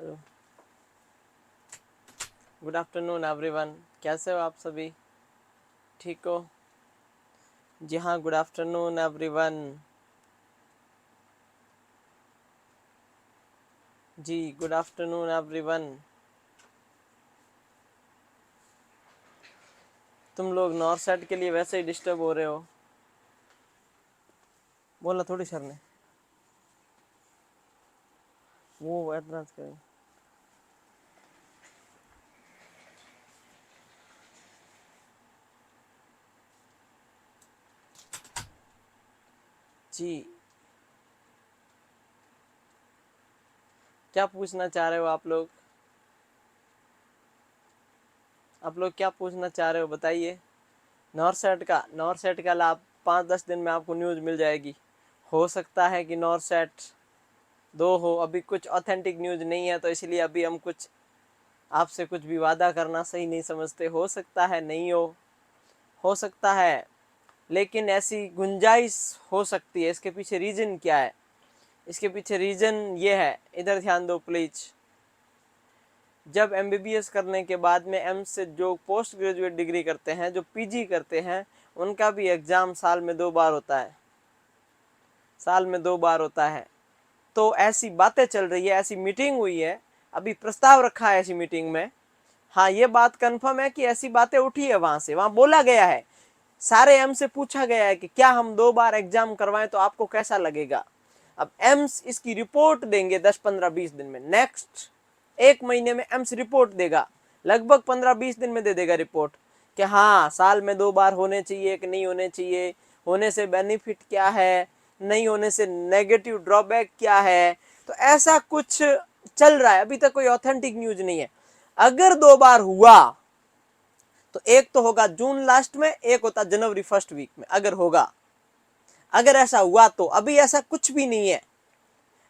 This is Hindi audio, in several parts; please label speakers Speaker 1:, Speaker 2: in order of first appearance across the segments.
Speaker 1: Hello, good afternoon everyone. कैसे हो आप सभी? ठीक हो? जी हाँ, गुड आफ्टरनून एवरीवन। जी गुड आफ्टरनून एवरीवन। तुम लोग नॉर्थ साइड के लिए वैसे ही डिस्टर्ब हो रहे हो। बोला थोड़ी सर ने, वो एडवांस करें। जी, क्या पूछना चाह रहे हो आप लोग? आप लोग क्या पूछना चाह रहे हो बताइए। नॉर्थ साइड का लाभ 5-10 दिन में आपको न्यूज़ मिल जाएगी। हो सकता है कि नॉर्थ साइड दो हो, अभी कुछ ऑथेंटिक न्यूज़ नहीं है, तो इसलिए अभी हम कुछ आपसे कुछ भी वादा करना सही नहीं समझते। हो सकता है नहीं हो सकता है, लेकिन ऐसी गुंजाइश हो सकती है। इसके पीछे रीजन क्या है? इसके पीछे रीजन ये है, इधर ध्यान दो प्लीज। जब एमबीबीएस करने के बाद में एम्स से जो पोस्ट ग्रेजुएट डिग्री करते हैं, जो पीजी करते हैं, उनका भी एग्जाम साल में 2 बार होता है। साल में 2 बार होता है। तो ऐसी बातें चल रही है, ऐसी मीटिंग हुई है, अभी प्रस्ताव रखा है ऐसी मीटिंग में। हाँ, ये बात कंफर्म है कि ऐसी बातें उठी है, वहां बोला गया है, सारे एम्स से पूछा गया है कि क्या हम 2 बार एग्जाम करवाएं तो आपको कैसा लगेगा। अब एम्स इसकी रिपोर्ट देंगे 10-15-20 दिन में। नेक्स्ट 1 महीने में एम्स रिपोर्ट देगा, लगभग 15-20 दिन में दे देगा रिपोर्ट कि हाँ साल में 2 बार होने चाहिए कि नहीं होने चाहिए, होने से बेनिफिट क्या है, नहीं होने से नेगेटिव ड्रॉबैक क्या है। तो ऐसा कुछ चल रहा है, अभी तक कोई ऑथेंटिक न्यूज नहीं है। अगर 2 बार हुआ तो एक तो होगा जून लास्ट में, एक होता जनवरी फर्स्ट वीक में, अगर होगा। अगर ऐसा हुआ तो अभी ऐसा कुछ भी नहीं है,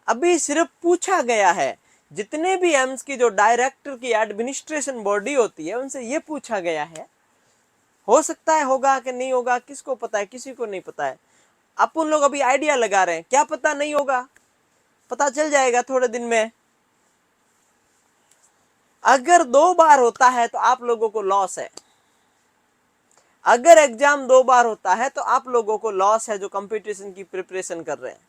Speaker 1: अभी सिर्फ पूछा गया है। जितने भी एम्स की जो डायरेक्टर की एडमिनिस्ट्रेशन बॉडी होती है, उनसे ये पूछा गया है। हो सकता है होगा कि नहीं होगा, किसको पता है, किसी को नहीं पता है। अपन लोग अभी आइडिया लगा रहे हैं, क्या पता नहीं होगा, पता चल जाएगा थोड़े दिन में। अगर 2 बार होता है तो आप लोगों को लॉस है। अगर एग्जाम 2 बार होता है तो आप लोगों को लॉस है, जो कंपटीशन की प्रिपरेशन कर रहे हैं।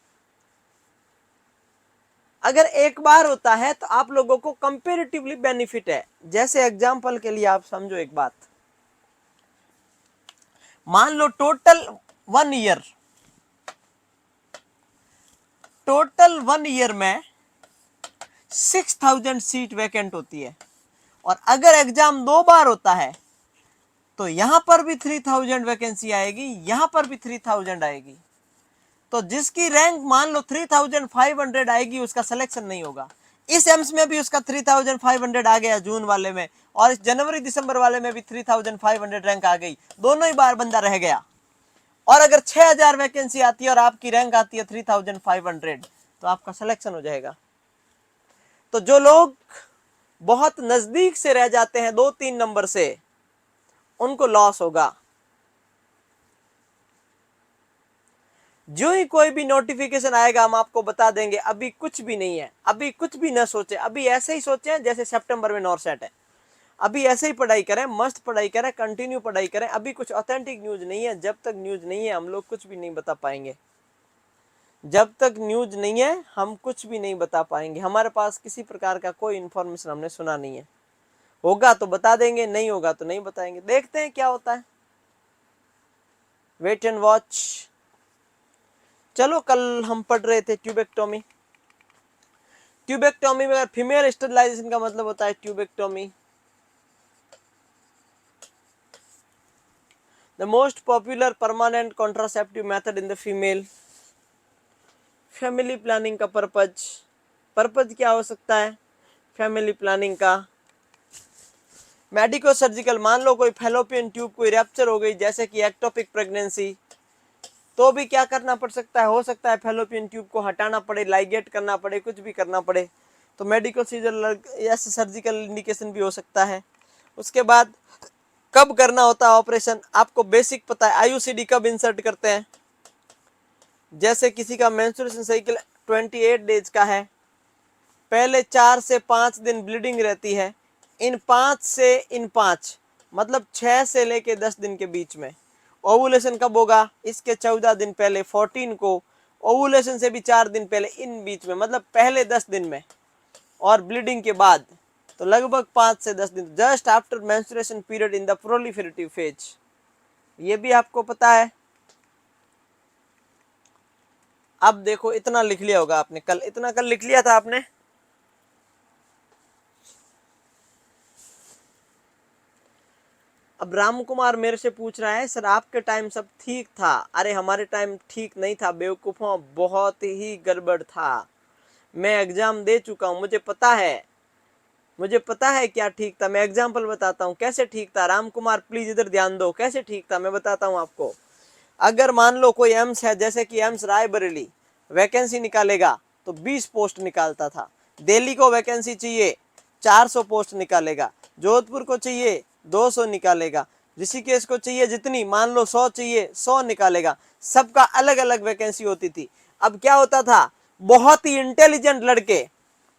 Speaker 1: अगर 1 बार होता है तो आप लोगों को कंपेरेटिवली बेनिफिट है। जैसे एग्जांपल के लिए आप समझो एक बात, मान लो टोटल वन ईयर में 6000 सीट वैकेंट होती है, और अगर एग्जाम 2 बार होता है तो यहां पर भी 3000 वैकेंसी आएगी, यहां पर भी 3000 आएगी। तो जिसकी रैंक मान लो 3500 आएगी, उसका सिलेक्शन नहीं होगा। इस एम्स में भी उसका 3500 आ गया जून वाले में, और इस जनवरी दिसंबर वाले में भी 3500 रैंक आ गई, दोनों ही बार बंदा रह गया। और अगर 6000 वैकेंसी आती है और आपकी रैंक आती है 3500, तो आपका सिलेक्शन हो जाएगा। तो जो लोग बहुत नजदीक से रह जाते हैं 2-3 नंबर से, उनको लॉस होगा। जो ही कोई भी नोटिफिकेशन आएगा हम आपको बता देंगे। अभी कुछ भी नहीं है, अभी कुछ भी ना सोचे, अभी ऐसे ही सोचे जैसे सितंबर में नॉर्थ सेट है। अभी ऐसे ही पढ़ाई करें, मस्त पढ़ाई करें, कंटिन्यू पढ़ाई करें। अभी कुछ ऑथेंटिक न्यूज नहीं है, जब तक न्यूज नहीं है हम लोग कुछ भी नहीं बता पाएंगे। जब तक न्यूज नहीं है हम कुछ भी नहीं बता पाएंगे। हमारे पास किसी प्रकार का कोई इन्फॉर्मेशन हमने सुना नहीं है। होगा तो बता देंगे, नहीं होगा तो नहीं बताएंगे। देखते हैं क्या होता है, वेट एंड वॉच। चलो, कल हम पढ़ रहे थे ट्यूबेक्टोमी। ट्यूबेक्टोमी में फीमेल स्टरलाइजेशन का मतलब होता है tubectomy. The most popular permanent contraceptive method in the female. Family planning का पर्पज क्या हो सकता है फैमिली प्लानिंग का? मेडिको सर्जिकल, मान लो कोई फैलोपियन ट्यूब कोई रैप्चर हो गई, जैसे कि एक्टोपिक प्रेगनेंसी, तो भी क्या करना पड़ सकता है? हो सकता है फैलोपियन ट्यूब को हटाना पड़े, लाइगेट करना पड़े, कुछ भी करना पड़े। तो मेडिकल सीजर ऐसे सर्जिकल इंडिकेशन भी हो सकता है। उसके बाद कब करना होता है ऑपरेशन, आपको बेसिक पता है। आईयूसीडी कब इंसर्ट करते हैं? जैसे किसी का मेंस्ट्रुएशन साइकिल 28 डेज का है, पहले 4 से 5 दिन ब्लीडिंग रहती है, इन 5 से इन 5 मतलब 6 से लेके 10 दिन के बीच में। ओवुलेशन कब होगा? इसके 14 दिन पहले 14 को, ओवुलेशन से भी 4 दिन पहले, इन बीच में मतलब पहले 10 दिन में, और ब्लीडिंग के बाद तो लगभग 5 से 10 दिन, just after menstruation period in the proliferative phase. ये भी आपको पता है। अब देखो, इतना लिख लिया होगा आपने, कल इतना कल लिख लिया था आपने। अब राम कुमार मेरे से पूछ रहा है, सर आपके टाइम सब ठीक था। अरे हमारे टाइम ठीक नहीं था बेवकूफों, बहुत ही गड़बड़ था। मैं एग्जाम दे चुका हूं, मुझे पता है, मुझे पता है क्या ठीक था। मैं एग्जाम्पल बताता हूँ कैसे ठीक था। राम कुमार प्लीज इधर ध्यान दो, कैसे ठीक था मैं बताता हूँ आपको। अगर मान लो कोई एम्स है, जैसे कि एम्स रायबरेली, वैकेंसी निकालेगा तो 20 पोस्ट निकालता था। दिल्ली को वैकेंसी चाहिए 400 पोस्ट निकालेगा, जोधपुर को चाहिए 200 निकालेगा, ऋषिकेश को चाहिए जितनी, मान लो 100 चाहिए 100 निकालेगा। सबका अलग अलग वैकेंसी होती थी। अब क्या होता था, बहुत ही इंटेलिजेंट लड़के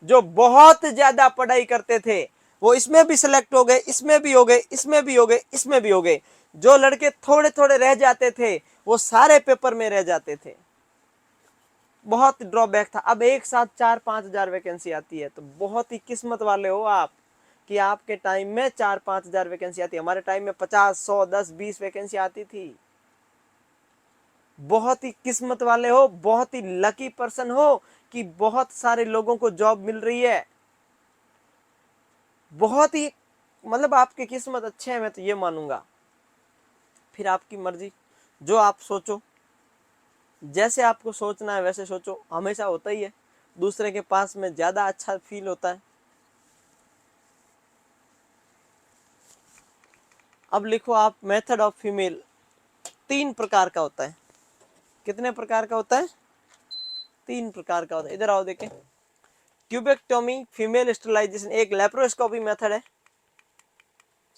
Speaker 1: जो बहुत ज्यादा पढ़ाई करते थे, वो इसमें भी सिलेक्ट हो गए, इसमें भी हो गए, इसमें भी हो गए, इसमें भी हो गए। जो लड़के थोड़े थोड़े रह जाते थे, वो सारे पेपर में रह जाते थे। बहुत ड्रॉबैक था। अब एक साथ 4-5 हजार वैकेंसी आती है, तो बहुत ही किस्मत वाले हो आप कि आपके टाइम में 4-5 हजार वैकेंसी आती है। हमारे टाइम में 50, 100, 10, 20 वैकेंसी आती थी। बहुत ही किस्मत वाले हो, बहुत ही लकी पर्सन हो कि बहुत सारे लोगों को जॉब मिल रही है। बहुत ही मतलब आपकी किस्मत अच्छे है, मैं तो ये मानूंगा। फिर आपकी मर्जी, जो आप सोचो, जैसे आपको सोचना है वैसे सोचो। हमेशा होता ही है, दूसरे के पास में ज्यादा अच्छा फील होता है। अब लिखो आप, मेथड ऑफ फीमेल 3 प्रकार का होता है। कितने प्रकार का होता है? 3 प्रकार का होता है। इधर आओ देखें। ट्यूबेक्टोमी, फीमेल स्टरलाइजेशन, एक लेप्रोस्कोपी मेथड है।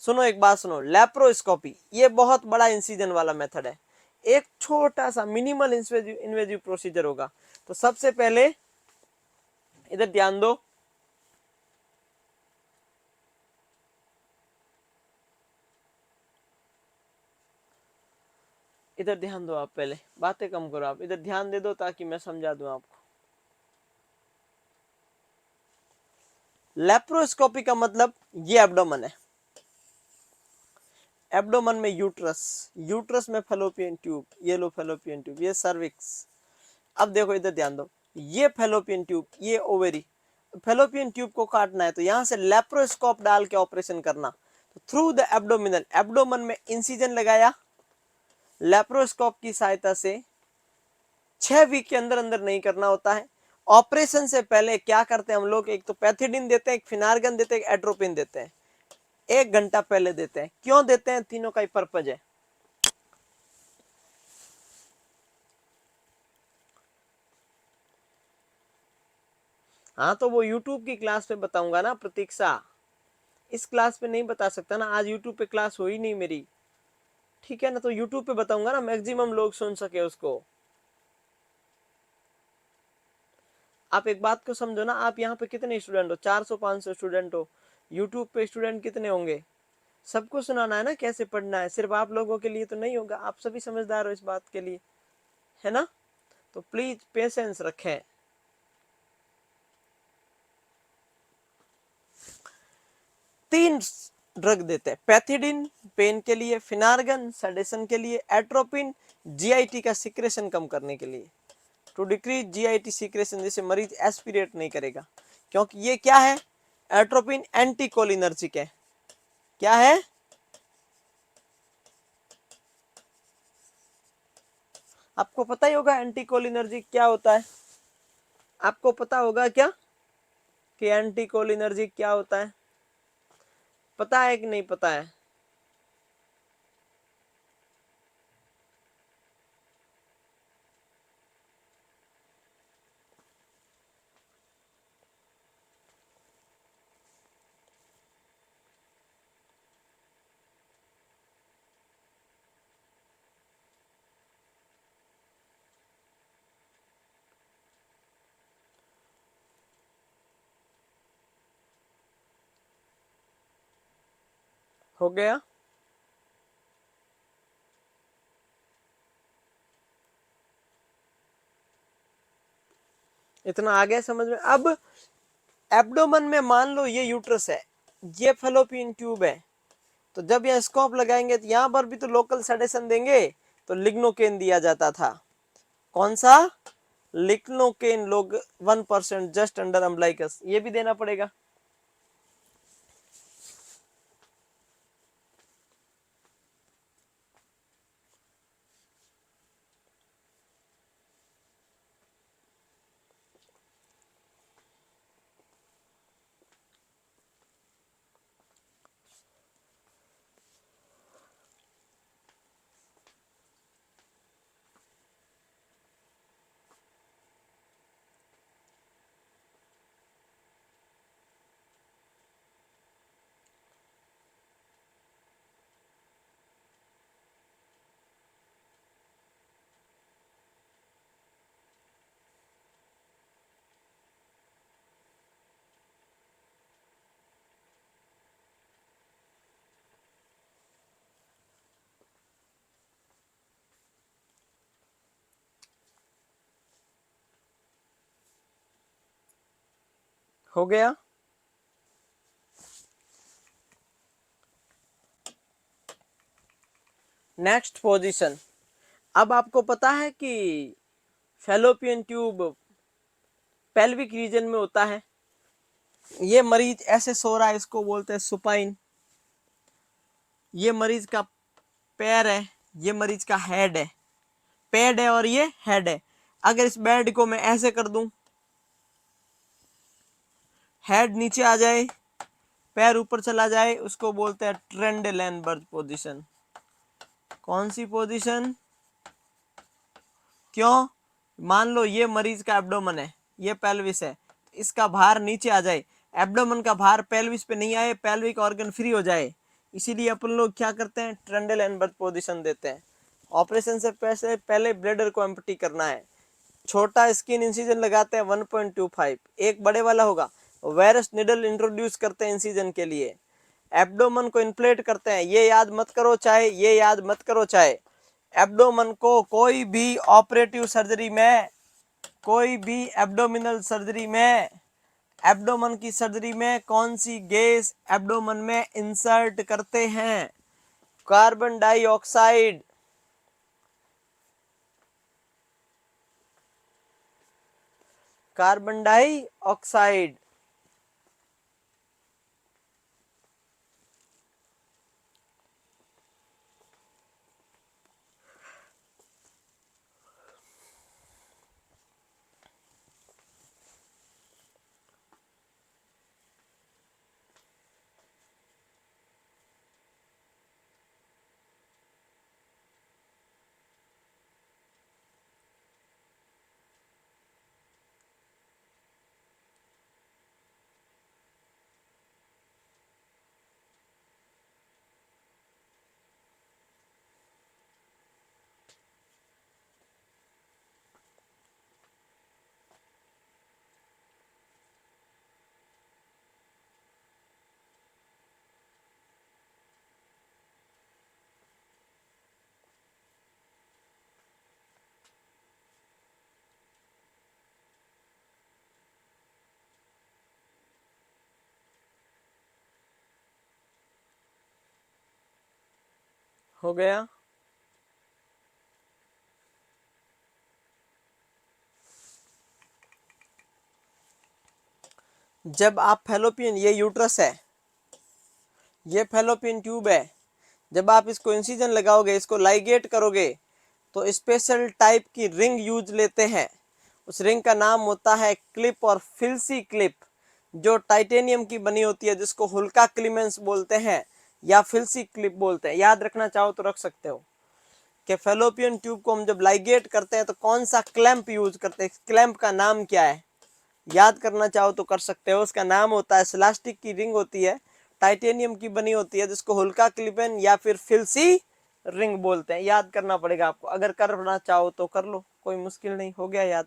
Speaker 1: सुनो एक बात सुनो, लेप्रोस्कोपी ये बहुत बड़ा इंसिजन वाला मेथड है। एक छोटा सा मिनिमल इन्वेजिव प्रोसीजर होगा। तो सबसे पहले इधर ध्यान दो, इधर ध्यान दो। आप पहले बातें कम करो, आप इधर ध्यान दे दो ताकि मैं समझा दूं आपको। लेप्रोस्कोपी का मतलब ये एब्डोमेन है, एब्डोमेन में यूट्रस, यूट्रस में फैलोपियन ट्यूब, ये लो फैलोपियन ट्यूब, ये सर्विक्स। अब देखो इधर ध्यान दो, ये फैलोपियन ट्यूब, ये ओवेरी। फैलोपियन ट्यूब को काटना है तो यहां से लेप्रोस्कोप डाल के ऑपरेशन करना। तो थ्रू द एब्डोमिनल, एब्डोमेन में इंसिजन लगाया लेप्रोस्कोप की सहायता से। 6 वीक के अंदर अंदर नहीं करना होता है। ऑपरेशन से पहले क्या करते हैं हम लोग, एक तो पैथिडीन देते हैं, एक फिनार्गन देते हैं, एक एट्रोपिन देते हैं। 1 घंटा पहले देते हैं। क्यों देते हैं? तीनों का ही पर्पज है। हाँ तो वो यूट्यूब की क्लास पे बताऊंगा ना प्रतीक्षा, इस क्लास पे नहीं बता सकता ना, आज यूट्यूब पे क्लास हुई नहीं मेरी, ठीक है ना। तो यूट्यूब पे बताऊंगा ना, मैक्सिमम लोग सुन सके उसको। आप एक बात को समझो ना, आप यहाँ पे कितने स्टूडेंट हो, 400-500 स्टूडेंट हो, यूट्यूब पे स्टूडेंट कितने होंगे? सबको सुनाना है ना कैसे पढ़ना है, सिर्फ आप लोगों के लिए तो नहीं होगा। आप सभी समझदार हो इस बात के लिए, है ना। तो प्लीज पेशेंस रखें। 3 ड्रग देते हैं, पैथिडिन पेन के लिए, फिनार्गन सेडेशन के लिए, एट्रोपिन जीआईटी का सिक्रेशन कम करने के लिए। टू डिक्रीज जीआईटी सिक्रेशन, जिससे मरीज एस्पिरेट नहीं करेगा। क्योंकि ये क्या है, एट्रोपिन एंटीकोलिनर्जिक है। क्या है? आपको पता ही होगा एंटीकोलिनर्जिक क्या होता है। आपको पता होगा क्या कि एंटीकोलिनर्जिक क्या होता है? पता है कि नहीं पता है? हो गया। इतना आ गया समझ में। अब एब्डोमेन में मान लो ये यूट्रस है, ये फेलोपियन ट्यूब है, तो जब यह स्कोप लगाएंगे तो यहां पर भी तो लोकल सेडेशन देंगे, तो लिग्नोकेन दिया जाता था। कौन सा? लिग्नोकेन। लोग 1% जस्ट अंडर अम्बलाइकस, ये भी देना पड़ेगा। हो गया। Next position. अब आपको पता है कि फेलोपियन ट्यूब पेल्विक रीजन में होता है। ये मरीज ऐसे सो रहा है, इसको बोलते हैं सुपाइन। ये मरीज का पैर है, ये मरीज का हेड है। पैड है और ये हेड है। अगर इस बेड को मैं ऐसे कर दूं, हेड नीचे आ जाए, पैर ऊपर चला जाए, उसको बोलते हैं ट्रेंडलेनबर्ग पोजीशन। कौन सी पोजीशन? क्यों? मान लो ये मरीज का एब्डोमेन है, ये पेल्विस है, इसका भार नीचे आ जाए, एब्डोमेन का भार पेल्विस पे नहीं आए, पेल्विक ऑर्गन फ्री हो जाए, इसीलिए अपन लोग क्या करते हैं? ट्रेंडलेनबर्ग पोजीशन देते हैं। ऑपरेशन से पहले ब्लेडर को एम्प्टी करना है। छोटा स्किन इंसिजन लगाते हैं 1.25, एक बड़े वाला होगा। वायरस निडल इंट्रोड्यूस करते हैं इंसिजन के लिए। एब्डोमन को इन्फ्लेट करते हैं, ये याद मत करो चाहे ये याद मत करो चाहे। एब्डोमन को कोई भी ऑपरेटिव सर्जरी में, कोई भी एब्डोमिनल सर्जरी में, एब्डोमन की सर्जरी में कौन सी गैस एब्डोमन में इंसर्ट करते हैं? Carbon dioxide. Carbon dioxide. हो गया। जब आप फेलोपियन, ये यूट्रस है, ये फेलोपियन ट्यूब है, जब आप इसको इंसिजन लगाओगे, इसको लाइगेट करोगे, तो स्पेशल टाइप की रिंग यूज लेते हैं। उस रिंग का नाम होता है क्लिप और फिल्सी क्लिप, जो टाइटेनियम की बनी होती है, जिसको हुल्का क्लीमेंस बोलते हैं या फिल्सी क्लिप बोलते हैं। याद रखना चाहो तो रख सकते हो कि फेलोपियन ट्यूब को हम जब लाइगेट करते हैं तो कौन सा क्लैंप यूज करते हैं, क्लैंप का नाम क्या है? याद करना चाहो तो कर सकते हो। उसका नाम होता है, स्लास्टिक की रिंग होती है, टाइटेनियम की बनी होती है, जिसको हुल्का क्लिपेन या फिर फिल्सी रिंग बोलते हैं। याद करना पड़ेगा आपको, अगर करना चाहो तो कर लो, कोई मुश्किल नहीं। हो गया याद।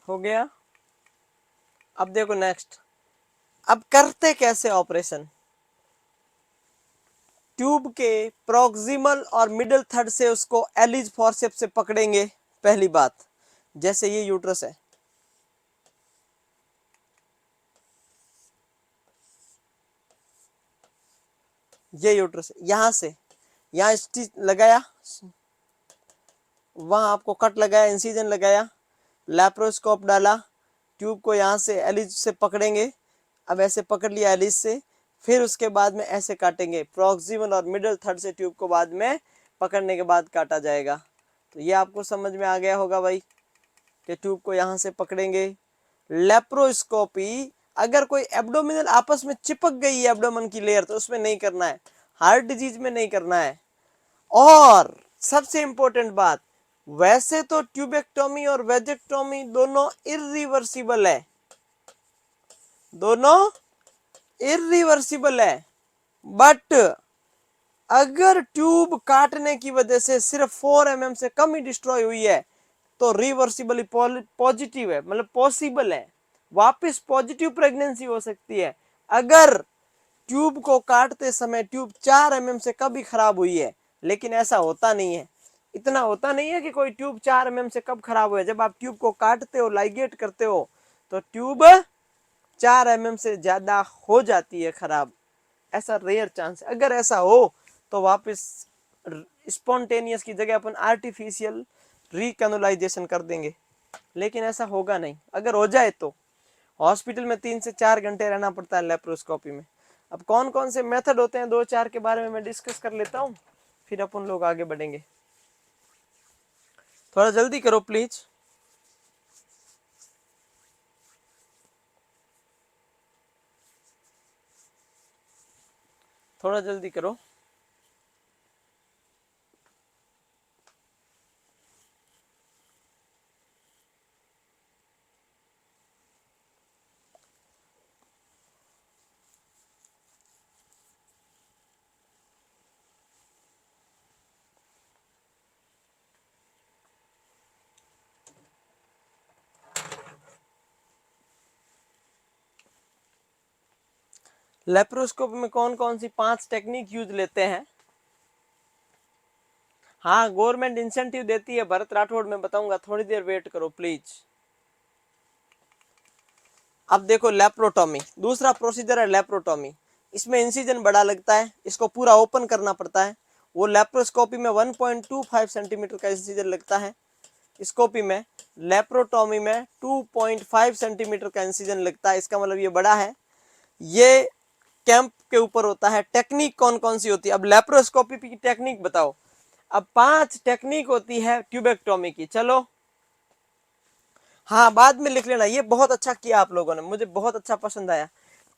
Speaker 1: हो गया। अब देखो नेक्स्ट, अब करते कैसे ऑपरेशन। ट्यूब के प्रोक्सिमल और मिडिल थर्ड से उसको एलिज फॉरसेप्स से पकड़ेंगे। पहली बात, जैसे ये यूट्रस है, ये यूट्रस है, यहां से यहाँ स्टिच लगाया, वहां आपको कट लगाया, इंसिजन लगाया, लैप्रोस्कोप डाला, ट्यूब को यहाँ से एलिज से पकड़ेंगे। अब ऐसे पकड़ लिया एलिज से, फिर उसके बाद में ऐसे काटेंगे, प्रॉक्सिमल और मिडिल थर्ड से ट्यूब को बाद में पकड़ने के बाद काटा जाएगा। तो ये आपको समझ में आ गया होगा भाई कि ट्यूब को यहाँ से पकड़ेंगे। लेप्रोस्कोपी, अगर कोई एब्डोमिनल आपस में चिपक गई है एब्डोमेन की लेयर, तो उसमें नहीं करना है, हार्ट डिजीज में नहीं करना है। और सबसे इंपॉर्टेंट बात, वैसे तो ट्यूबेक्टोमी और वेजेक्टोमी दोनों इरिवर्सिबल है, दोनों इरिवर्सिबल है, बट अगर ट्यूब काटने की वजह से सिर्फ 4 mm से कम ही डिस्ट्रॉय हुई है तो रिवर्सिबली पॉजिटिव है, मतलब पॉसिबल है, वापस पॉजिटिव प्रेगनेंसी हो सकती है। अगर ट्यूब को काटते समय ट्यूब 4 mm से कभी खराब हुई है, लेकिन ऐसा होता नहीं है, इतना होता नहीं है कि कोई ट्यूब 4 mm से कब खराब हुआ है। जब आप ट्यूब को काटते हो, लाइगेट करते हो, तो ट्यूब 4 mm से ज्यादा हो जाती है खराब, ऐसा रेयर चांस है। अगर ऐसा हो तो वापस स्पॉन्टेनियस की जगह अपन आर्टिफिशियल रिकैनुलाइजेशन कर देंगे, लेकिन ऐसा होगा नहीं। अगर हो जाए तो हॉस्पिटल में 3 से 4 घंटे रहना पड़ता है लेप्रोस्कोपी में। अब कौन कौन से मेथड होते हैं, 2-4 के बारे में मैं डिस्कस कर लेता हूँ, फिर अपन लोग आगे बढ़ेंगे। थोड़ा जल्दी करो प्लीज। थोड़ा जल्दी करो। लेप्रोस्कोपी में कौन कौन सी 5 टेक्निक यूज लेते हैं। हाँ, गवर्नमेंट इंसेंटिव देती है भरत राठौड़, में बताऊंगा, थोड़ी देर वेट करो प्लीज। अब देखो लेप्रोटॉमी, दूसरा प्रोसीजर है लेप्रोटॉमी। इसमें इंसिजन बड़ा लगता है, इसको पूरा ओपन करना पड़ता है। वो लेप्रोस्कोपी में 1.25 सेंटीमीटर का इंसिजन लगता है, स्कोपी में, लेप्रोटॉमी में 2.5 सेंटीमीटर का इंसिजन लगता है। इसका मतलब ये बड़ा है। ये कैंप के ऊपर होता है। टेक्निक कौन कौन सी होती है, अब लेप्रोस्कोपी की टेक्निक बताओ। अब 5 टेक्निक होती है ट्यूबेक्टोमी की, चलो हाँ बाद में लिख लेना। ये बहुत अच्छा किया आप लोगों ने, मुझे बहुत अच्छा पसंद आया।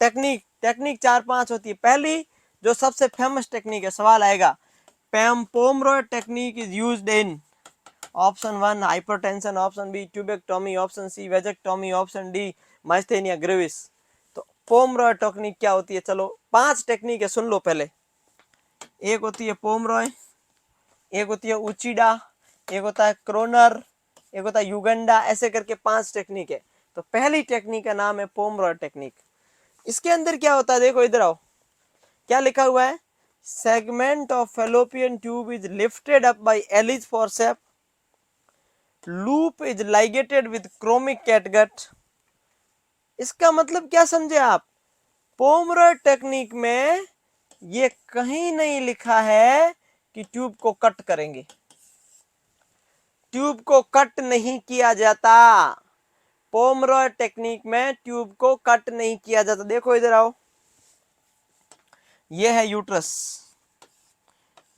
Speaker 1: टेक्निक टेक्निक 4-5 होती है। पहली जो सबसे फेमस टेक्निक है, सवाल आएगा, Pomeroy technique is used in option 1 hypertension, option B tubectomy, option C vasectomy, option D myasthenia gravis. तो पोमरॉय टेक्निक क्या होती है, चलो 5 टेक्निक है, सुन लो पहले। एक होती है पोमरॉय, एक होती है उचिडा, एक होता है क्रोनर, एक होता है युगंडा, ऐसे करके 5 टेक्निक है। तो पहली टेक्निक का नाम है पोमरॉय टेक्निक। इसके अंदर क्या होता है, देखो इधर आओ, क्या लिखा हुआ है, segment of fallopian tube is lifted up by Allis forceps, loop is ligated with chromic catgut. इसका मतलब क्या समझे आप, पोमरॉय टेक्निक में ये कहीं नहीं लिखा है कि ट्यूब को कट करेंगे, ट्यूब को कट नहीं किया जाता। पोमरॉय टेक्निक में ट्यूब को कट नहीं किया जाता। देखो इधर आओ, ये है यूट्रस,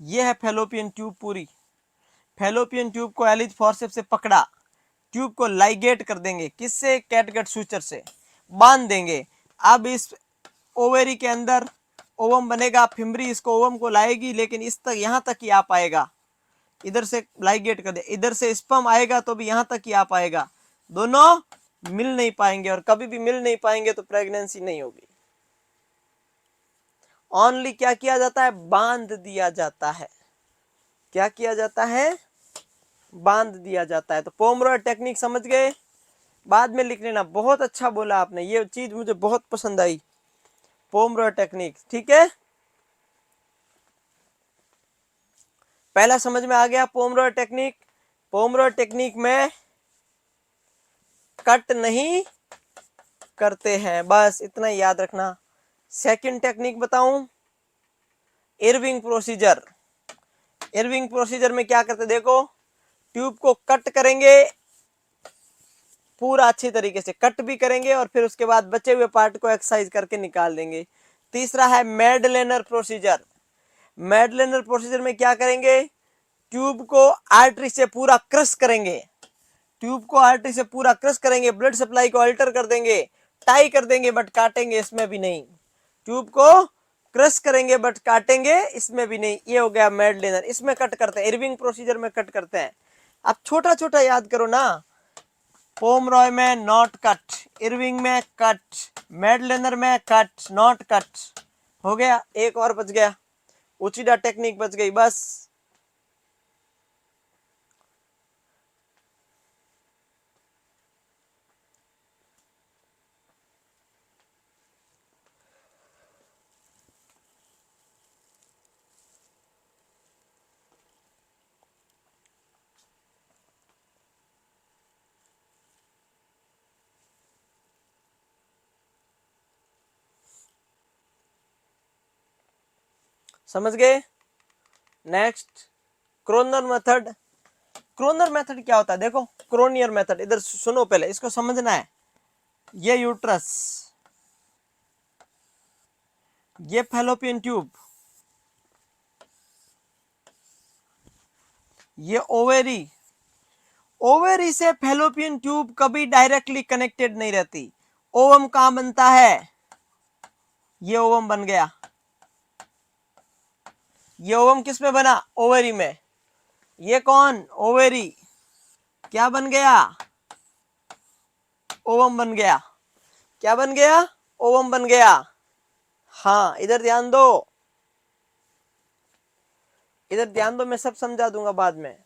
Speaker 1: ये है फेलोपियन ट्यूब पूरी। फेलोपियन ट्यूब को एलिज फॉरसेप्स से पकड़ा, ट्यूब को लाइगेट कर देंगे, किससे, कैटगट सूचर से बांध देंगे। अब इस ओवेरी के अंदर ओवम बनेगा, फिम्बरी इसको ओवम को लाएगी, लेकिन इस तक, यहां तक ही आ पाएगा। इधर से लाइगेट कर दे, इधर से स्पर्म आएगा तो भी यहां तक ही आ पाएगा, दोनों मिल नहीं पाएंगे, और कभी भी मिल नहीं पाएंगे तो प्रेगनेंसी नहीं होगी। ओनली क्या किया जाता है, बांध दिया जाता है। क्या किया जाता है, बांध दिया जाता है। तो पोमरॉय टेक्निक समझ गए। बाद में लिख लेना। बहुत अच्छा बोला आपने, ये चीज मुझे बहुत पसंद आई, पोमरोय टेक्निक। ठीक है, पहला समझ में आ गया पोमरोय टेक्निक। पोमरोय टेक्निक में कट नहीं करते हैं, बस इतना ही याद रखना। सेकंड टेक्निक बताऊं, इरविंग प्रोसीजर। इरविंग प्रोसीजर में क्या करते, देखो ट्यूब को कट करेंगे पूरा अच्छी तरीके से, कट भी करेंगे और फिर उसके बाद बचे हुए पार्ट को एक्सरसाइज करके निकाल देंगे। तीसरा है मेडलेनर प्रोसीजर। मेडलेनर प्रोसीजर में क्या करेंगे, ट्यूब को आर्टरी से पूरा क्रश करेंगे, ट्यूब को आर्टरी से पूरा क्रश करेंगे, ब्लड सप्लाई को अल्टर कर देंगे, टाई कर देंगे बट काटेंगे इसमें भी नहीं। ट्यूब को क्रश करेंगे बट काटेंगे इसमें भी नहीं। ये हो गया मेडलेनर, इसमें कट करते हैं, इरविंग प्रोसीजर में कट करते हैं। अब छोटा छोटा याद करो ना, पोमरॉय में नॉट कट, इरविंग में कट, मेडलेनर में कट नॉट कट। हो गया, एक और बच गया, उचिडा टेक्निक बच गई बस। समझ गए। Next Kroener method. Kroener method क्या होता है, देखो क्रोनियर मेथड, इधर सुनो पहले इसको समझना है। ये यूट्रस, ये फैलोपियन ट्यूब, ये ओवेरी। ओवेरी से फैलोपियन ट्यूब कभी डायरेक्टली कनेक्टेड नहीं रहती। ओवम कहां बनता है, ये ओवम बन गया। ये ओवम किस में बना, ओवेरी में। ये कौन, ओवेरी, क्या बन गया, ओवम बन गया। क्या बन गया, ओवम बन गया। हाँ इधर ध्यान दो, इधर ध्यान दो, मैं सब समझा दूंगा बाद में।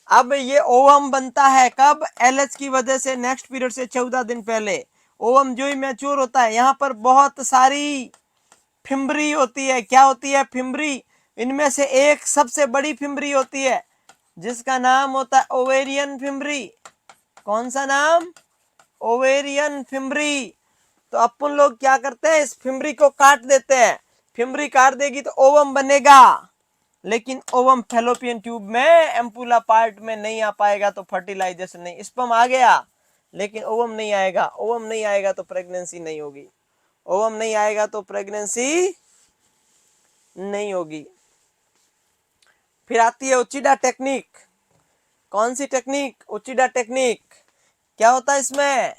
Speaker 1: अब ये ओवम बनता है कब, एलएच की वजह से नेक्स्ट पीरियड से 14 दिन पहले। ओवम जो ही मैच्योर होता है, यहाँ पर बहुत सारी फिम्बरी होती है। क्या होती है, फिम्बरी। इनमें से एक सबसे बड़ी फिम्बरी होती है जिसका नाम होता है ओवेरियन फिम्बरी। कौन सा नाम, ओवेरियन फिम्बरी। तो अपन लोग क्या करते हैं, इस फिम्बरी को काट देते हैं। फिम्बरी काट देगी तो ओवम बनेगा, लेकिन ओवम फैलोपियन ट्यूब में एम्पुला पार्ट में नहीं आ पाएगा, तो फर्टिलाइजेशन नहीं। स्पर्म आ गया लेकिन ओवम नहीं आएगा, ओवम नहीं आएगा तो प्रेगनेंसी नहीं होगी, ओवम नहीं आएगा तो प्रेगनेंसी नहीं होगी। फिर आती है उचिडा टेक्निक। कौन सी टेक्निक, उचिडा टेक्निक। क्या होता है इसमें,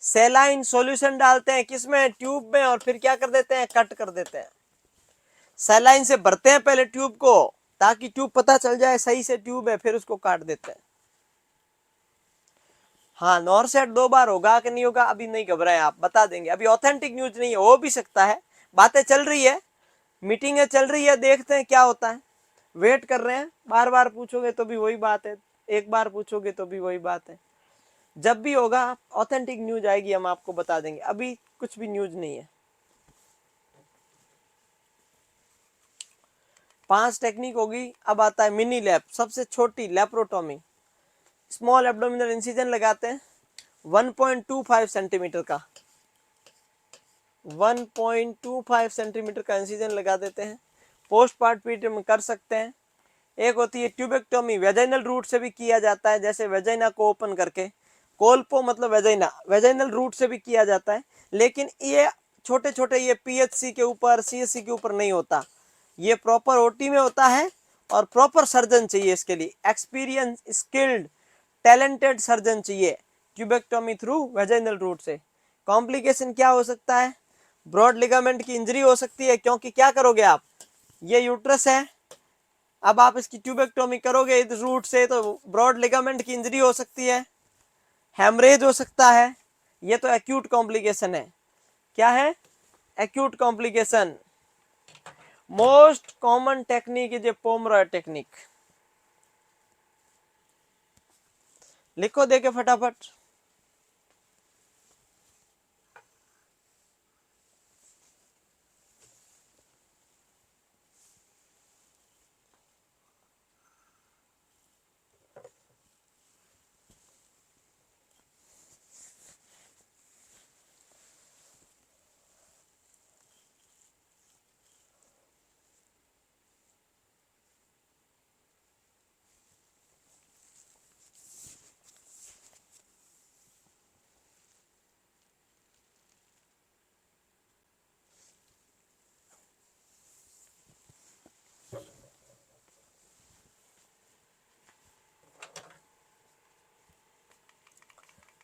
Speaker 1: सेलाइन सॉल्यूशन डालते हैं किसमें, ट्यूब में, और फिर क्या कर देते हैं, कट कर देते हैं। सेलाइन से भरते हैं पहले ट्यूब को, ताकि ट्यूब पता चल जाए सही से ट्यूब है, फिर उसको काट देते हैं। हाँ नॉरसेट 2 बार होगा कि नहीं होगा अभी नहीं घबराएं आप, बता देंगे। अभी ऑथेंटिक न्यूज नहीं है, हो भी सकता है, बातें चल रही है, मीटिंगें चल रही है, देखते हैं क्या होता है, वेट कर रहे हैं। बार बार पूछोगे तो भी वही बात है, एक बार पूछोगे तो भी वही बात है। जब भी होगा ऑथेंटिक न्यूज आएगी हम आपको बता देंगे, अभी कुछ भी न्यूज नहीं है। 5 टेक्निक होगी। अब आता है मिनी लैप, सबसे छोटी लेप्रोटोमी। स्मॉल एब्डोमिनल इंसिजन लगाते हैं 1.25 सेंटीमीटर का, 1.25 सेंटीमीटर का इंसिजन लगा देते हैं। पोस्ट पार्ट पीरियड में कर सकते हैं। एक होती है ट्यूबेक्टोमी, वेजाइनल रूट से भी किया जाता है, जैसे वेजाइना को ओपन करके, कोल्पो मतलब वेजाइना, वेजाइनल रूट से भी किया जाता है। लेकिन ये छोटे छोटे, ये पीएचसी के ऊपर, सीएससी के ऊपर नहीं होता, ये प्रॉपर ओटी में होता है, और प्रॉपर सर्जन चाहिए इसके लिए, एक्सपीरियंस, स्किल्ड, टैलेंटेड सर्जन चाहिए। ट्यूबेक्टोमी थ्रू वेजाइनल रूट से। कॉम्प्लिकेशन क्या हो सकता है, ब्रॉड लिगामेंट की इंजरी हो सकती है, क्योंकि क्या करोगे आप, ये यूट्रस है, अब आप इसकी ट्यूबेक्टोमी करोगे इस रूट से तो ब्रॉड लिगामेंट की इंजरी हो सकती है, हेमरेज हो सकता है। ये तो एक्यूट कॉम्प्लिकेशन है। क्या है, acute complication. Most common technique is a Pomeroy technique. लिखो देके फटाफट,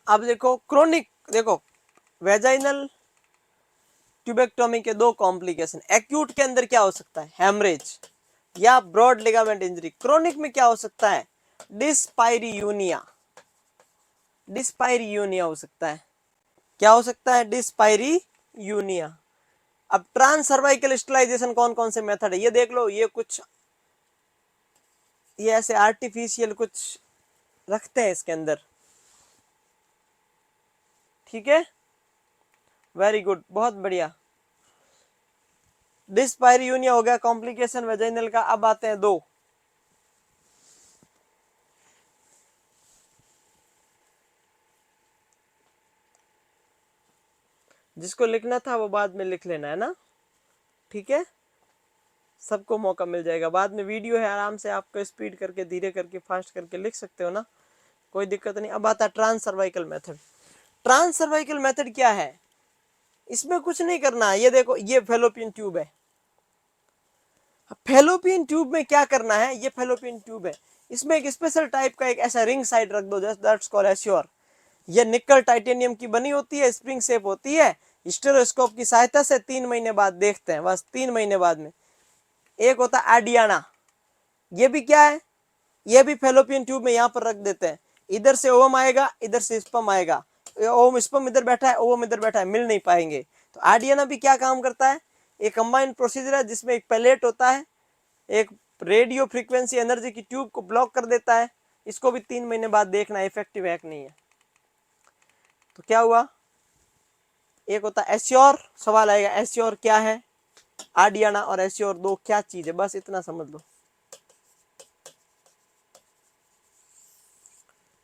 Speaker 1: अब देखो क्रोनिक, देखो वेजाइनल ट्यूबेक्टोमी के दो कॉम्प्लिकेशन, एक्यूट के अंदर क्या हो सकता है, हेमरेज या ब्रॉड लिगामेंट इंजरी। क्रोनिक में क्या हो सकता है, डिस्पायरियूनिया, डिस्पायरियूनिया हो सकता है। क्या हो सकता है, डिस्पायरियूनिया। अब ट्रांस सर्वाइकल स्टेलाइजेशन कौन कौन से मेथड है ये देख लो, ये कुछ ये ऐसे आर्टिफिशियल कुछ रखते हैं इसके अंदर, ठीक है, वेरी गुड, बहुत बढ़िया। डिस्पायरियूनिया हो गया कॉम्प्लिकेशन वेजाइनल का। अब आते हैं दो, जिसको लिखना था वो बाद में लिख लेना है ना, ठीक है, सबको मौका मिल जाएगा। बाद में वीडियो है, आराम से आपको स्पीड करके, धीरे करके, फास्ट करके लिख सकते हो ना, कोई दिक्कत नहीं। अब आता है transcervical method. Transcervical method क्या है, इसमें कुछ नहीं करना है। ये देखो, ये फेलोपियन ट्यूब है। फेलोपियन ट्यूब में क्या करना है, ये फेलोपियन ट्यूब है, इसमें एक स्पेशल टाइप का एक ऐसा रिंग साइड रख दो, जस्ट दैट्स कॉल्ड एश्योर। ये निकल टाइटेनियम की बनी होती है, स्प्रिंग शेप होती है। स्टेरोस्कोप की सहायता से 3 महीने बाद देखते हैं, बस 3 महीने बाद में। एक होता है एडियाना, ये भी क्या है, ये भी फेलोपियन ट्यूब में यहाँ पर रख देते हैं। इधर से ओवम आएगा, इधर से स्पर्म आएगा, ओवम स्पर्म इधर बैठा है, ओवम इधर बैठा है, मिल नहीं पाएंगे। तो एडियाना भी क्या काम करता है, एक कंबाइंड प्रोसीजर है जिसमें एक पैलेट होता है, एक रेडियो फ्रीक्वेंसी एनर्जी की ट्यूब को ब्लॉक कर देता है। इसको भी 3 महीने बाद देखना इफेक्टिव है कि नहीं है। तो क्या हुआ, एक होता है एश्योर, सवाल आएगा एश्योर क्या है, आडियाना और एश्योर दो क्या चीज है, बस इतना समझ लो।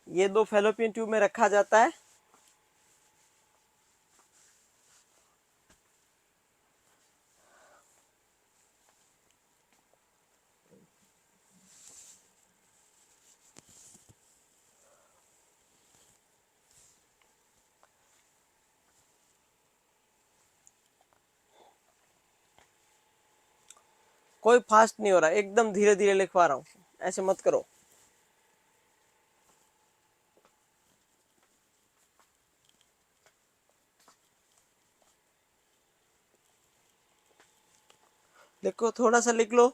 Speaker 1: ये दो फेलोपियन ट्यूब में रखा जाता है। कोई फास्ट नहीं हो रहा, एकदम धीरे धीरे लिखवा रहा हूं, ऐसे मत करो। लिखो, थोड़ा सा लिख लो।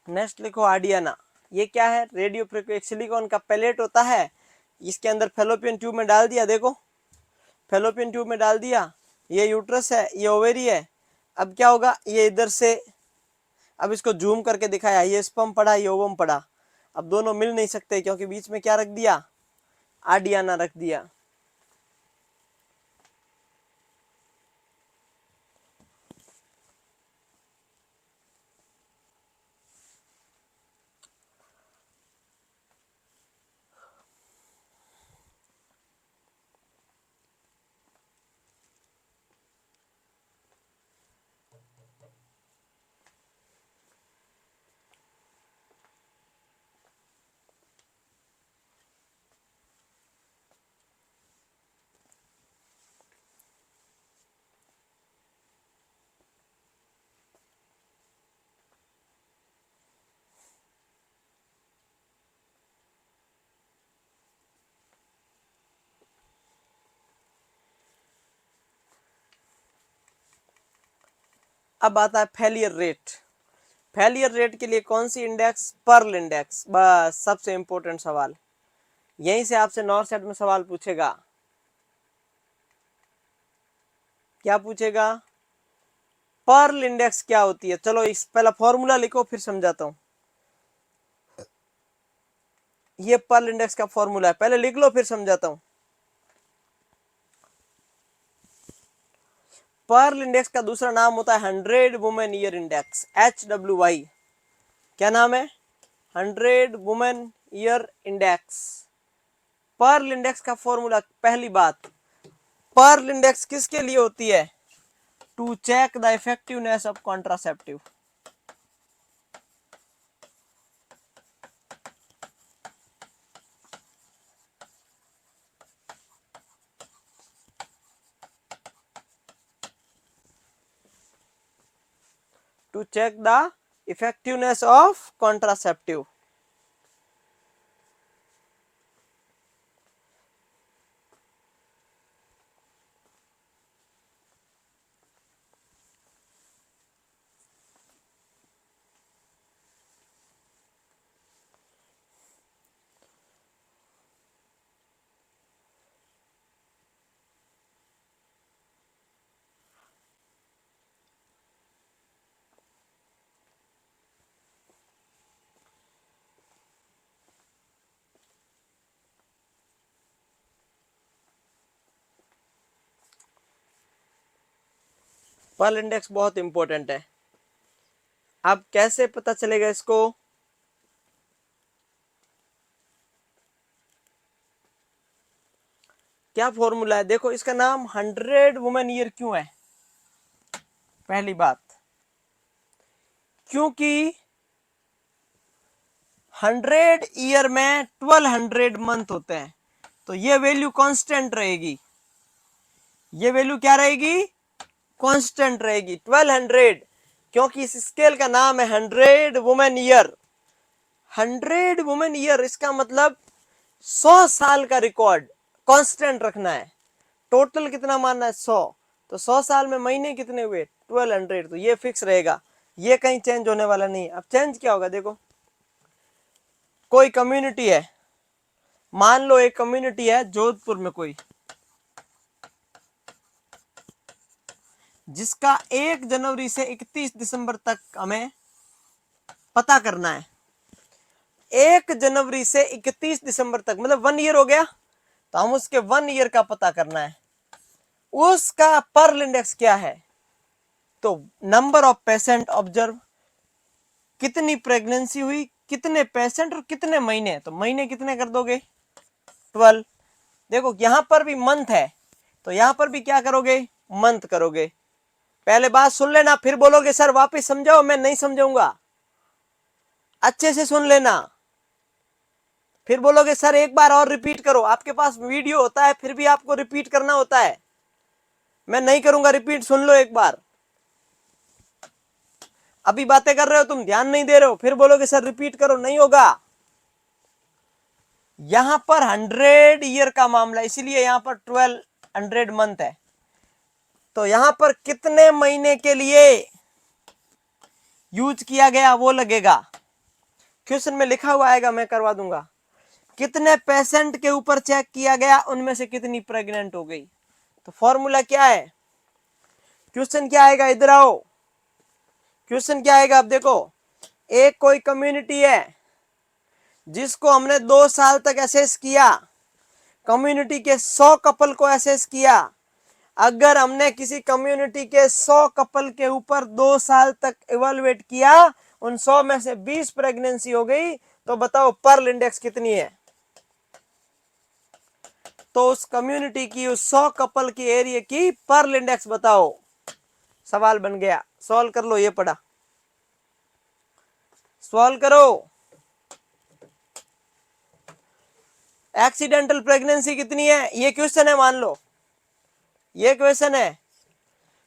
Speaker 1: नेक्स्ट लिखो आडियाना। ये क्या है, रेडियो फ्रीक्वेंसी सिलिकॉन का पैलेट होता है, इसके अंदर फेलोपियन ट्यूब में डाल दिया, देखो फेलोपियन ट्यूब में डाल दिया। ये यूट्रस है, ये ओवेरी है। अब क्या होगा, ये इधर से, अब इसको जूम करके दिखाया, ये स्पर्म पड़ा, ये ओवम पड़ा। अब दोनों मिल नहीं सकते क्योंकि बीच में क्या रख दिया, आडियाना रख दिया। अब आता है फेलियर रेट। फेलियर रेट के लिए कौन सी इंडेक्स, पर्ल इंडेक्स, बस सबसे इंपॉर्टेंट सवाल। यहीं से आपसे नॉर्थ सेट में सवाल पूछेगा, क्या पूछेगा, पर्ल इंडेक्स क्या होती है? चलो इस पहला फॉर्मूला लिखो फिर समझाता हूं। ये पर्ल इंडेक्स का फॉर्मूला है, पहले लिख लो फिर समझाता हूं। पर्ल इंडेक्स का दूसरा नाम होता है 100 वुमेन ईयर इंडेक्स, HWI। क्या नाम है? 100 women year index. Pearl index का फॉर्मूला, पहली बात, पर्ल इंडेक्स किसके लिए होती है? To check the effectiveness of contraceptive. To check the effectiveness of contraceptive. Pearl index बहुत इंपॉर्टेंट है। अब कैसे पता चलेगा इसको? क्या फॉर्मूला है? देखो, इसका नाम 100 वुमेन ईयर क्यों है? पहली बात, क्योंकि 100 ईयर में 1200 मंथ होते हैं, तो ये वैल्यू कांस्टेंट रहेगी। ये वैल्यू क्या रहेगी? कांस्टेंट रहेगी 1200, क्योंकि इस स्केल का नाम है 100 वुमेन ईयर। 100 वुमेन ईयर, इसका मतलब 100 साल का रिकॉर्ड कांस्टेंट रखना है। टोटल कितना मानना है? 100। तो 100 साल में महीने कितने हुए? 1200। तो ये फिक्स रहेगा, ये कहीं चेंज होने वाला नहीं। अब चेंज क्या होगा? देखो, कोई कम्युनिटी है, मान लो एक कम्युनिटी है जोधपुर में कोई, जिसका 1 जनवरी से 31 दिसंबर तक हमें पता करना है। 1 जनवरी से 31 दिसंबर तक मतलब 1 ईयर हो गया, तो हम उसके 1 ईयर का पता करना है। उसका पर्ल इंडेक्स क्या है? तो नंबर ऑफ पेशेंट ऑब्जर्व, कितनी प्रेगनेंसी हुई, कितने पेशेंट और कितने महीने। तो महीने कितने कर दोगे? 12। देखो यहां पर भी मंथ है, तो यहां पर भी क्या करोगे? मंथ करोगे। पहले बात सुन लेना, फिर बोलोगे सर वापस समझाओ, मैं नहीं समझाऊंगा। अच्छे से सुन लेना, फिर बोलोगे सर एक बार और रिपीट करो। आपके पास वीडियो होता है, फिर भी आपको रिपीट करना होता है। मैं नहीं करूंगा रिपीट, सुन लो एक बार। अभी बातें कर रहे हो तुम, ध्यान नहीं दे रहे हो, फिर बोलोगे सर रिपीट करो, नहीं होगा। यहां पर 100 ईयर का मामला, इसीलिए यहां पर 1200 मंथ है। तो यहां पर कितने महीने के लिए यूज किया गया वो लगेगा। क्वेश्चन में लिखा हुआ आएगा, मैं करवा दूंगा। कितने पेशेंट के ऊपर चेक किया गया, उनमें से कितनी प्रेग्नेंट हो गई। तो फॉर्मूला क्या है? क्वेश्चन क्या आएगा? इधर आओ, क्वेश्चन क्या आएगा? अब देखो, एक कोई कम्युनिटी है जिसको हमने 2 साल तक एसेस किया, कम्युनिटी के 100 कपल को एसेस किया। अगर हमने किसी कम्युनिटी के 100 कपल के ऊपर 2 साल तक इवेलुएट किया, उन 100 में से 20 प्रेगनेंसी हो गई, तो बताओ पर्ल इंडेक्स कितनी है? तो उस कम्युनिटी की, उस 100 कपल की एरिया की पर्ल इंडेक्स बताओ। सवाल बन गया, सॉल्व कर लो। ये पढ़ा, सॉल्व करो। एक्सीडेंटल प्रेगनेंसी कितनी है? ये क्वेश्चन है, मान लो ये क्वेश्चन है।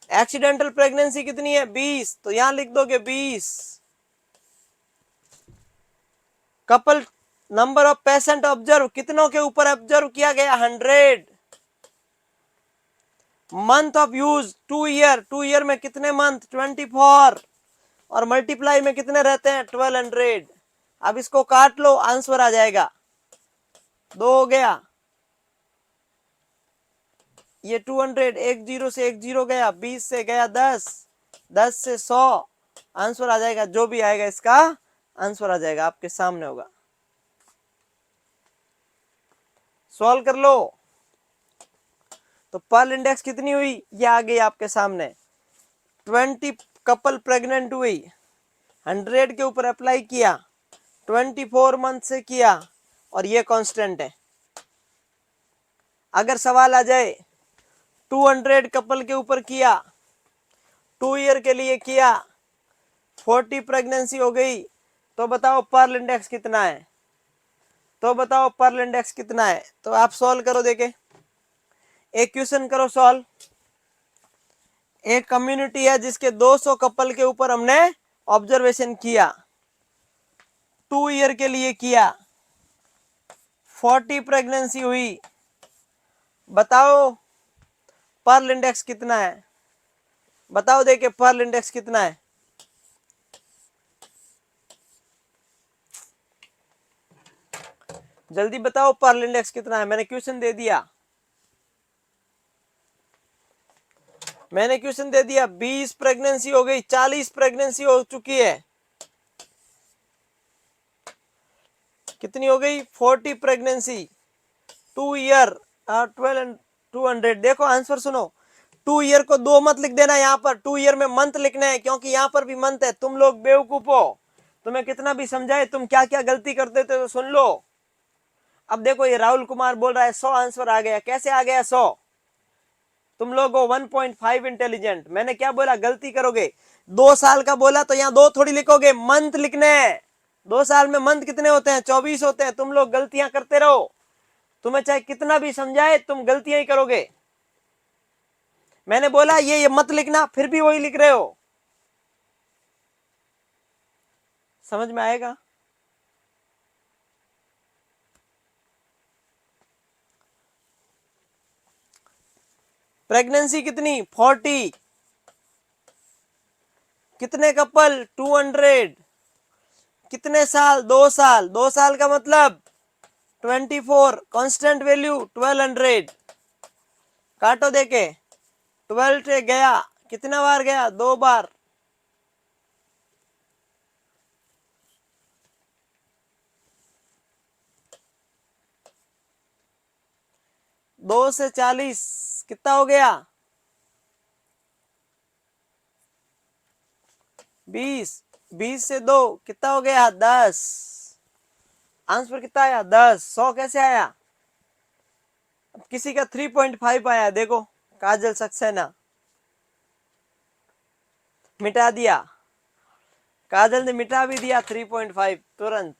Speaker 1: एक्सीडेंटल प्रेगनेंसी कितनी है? 20। तो यहां लिख दोगे 20। Couple number of patient observe, कितनों के ऊपर ऑब्जर्व किया गया? 100। Month of use 2 year, 2 year में कितने मंथ? 24। और मल्टीप्लाई में कितने रहते हैं? 1200। अब इसको काट लो, आंसर आ जाएगा। 2 हो गया, ये 200, एक जीरो से एक जीरो गया, 20 से गया 10, 10 से 100 आंसर आ जाएगा, जो भी आएगा इसका आंसर आ जाएगा, आपके सामने होगा, सॉल्व कर लो। तो पर्ल इंडेक्स कितनी हुई, ये आ गई आपके सामने, 20 कपल प्रेग्नेंट हुई, 100 के ऊपर अप्लाई किया, 24 मंथ से किया, और ये कांस्टेंट है। अगर सवाल आ जाए 200 कपल के ऊपर किया, 2 ईयर के लिए किया, 40 प्रेगनेंसी हो गई, तो बताओ पर्ल इंडेक्स कितना है, तो बताओ पर्ल इंडेक्स कितना है। तो आप सॉल्व करो, देखे एक क्वेश्चन करो सॉल्व। एक कम्युनिटी है जिसके 200 कपल के ऊपर हमने ऑब्जर्वेशन किया, 2 ईयर के लिए किया, 40 प्रेगनेंसी हुई, बताओ पर्ल इंडेक्स कितना है, बताओ देखे पर्ल इंडेक्स कितना है। जल्दी बताओ पर्ल इंडेक्स कितना है, मैंने क्वेश्चन दे दिया, मैंने क्वेश्चन दे दिया। 20 प्रेगनेंसी हो गई, 40 प्रेगनेंसी हो चुकी है, कितनी हो गई 40 प्रेगनेंसी, 2 ईयर 12 200। देखो आंसर सुनो, 2 ईयर को 2 मत लिख देना, यहाँ पर 2 ईयर में मंथ लिखना है, क्योंकि यहाँ पर भी मंथ है। तुम लोग बेवकूफ हो, तुम्हें कितना भी समझाए तुम क्या क्या गलती करते थे, तो सुन लो। अब देखो ये राहुल कुमार बोल रहा है 100 आंसर आ गया, कैसे आ गया 100? तुम लोग हो 1.5 इंटेलिजेंट, मैंने क्या बोला गलती करोगे, 2 साल का बोला तो यहाँ 2 थोड़ी लिखोगे, मंथ लिखने हैं। 2 साल में मंथ कितने होते हैं, 24 होते हैं। तुम लोग गलतियां करते रहो, तुम्हें चाहे कितना भी समझाए तुम गलतियां ही करोगे। मैंने बोला ये मत लिखना, फिर भी वही लिख रहे हो, समझ में आएगा। प्रेगनेंसी कितनी 40, कितने कपल 200, कितने साल 2 साल, 2 साल का मतलब 24, कांस्टेंट वैल्यू 1200, काटो देके 12 से गया, कितना बार गया 2 बार, 2 से 40 कितना हो गया 20, 20 से 2 कितना हो गया 10, आंसर कितना आया 10, 100 कैसे आया। अब किसी का 3.5 आया, देखो काजल सक्सेना, मिटा दिया, काजल ने मिटा भी दिया 3.5 तुरंत।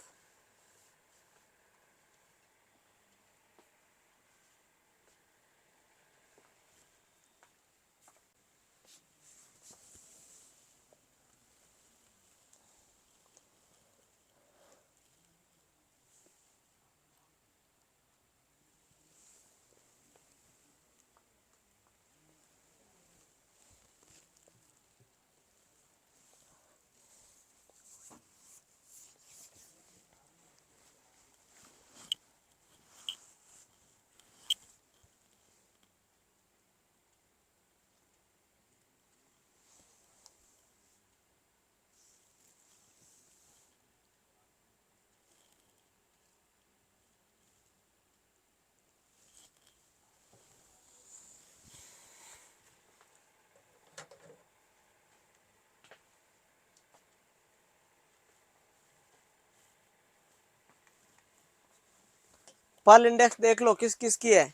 Speaker 1: पर्ल इंडेक्स देख लो किस किस की है।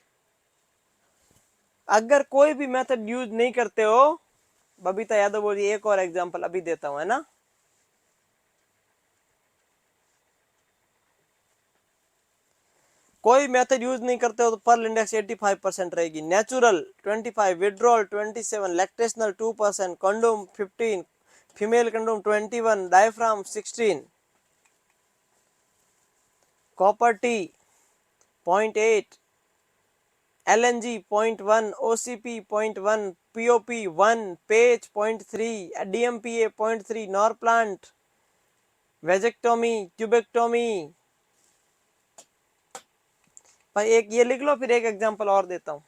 Speaker 1: अगर कोई भी मेथड यूज नहीं करते हो, बबीता यादव बोलिए एक और एग्जांपल अभी देता हूं, है ना। कोई मेथड यूज नहीं करते हो तो पर्ल इंडेक्स 85% रहेगी। Natural 25, withdrawal 27, lactational 2%, condom 15, female condom 21, diaphragm 16, copper T 0.8, LNG 0.1, OCP 0.1, POP 1, पेच 0.3, DMPA 0.3, नॉरप्लांट, वेजेक्टोमी, ट्यूबेक्टोमी। भाई एक ये लिख लो, फिर एक एग्जांपल और देता हूं।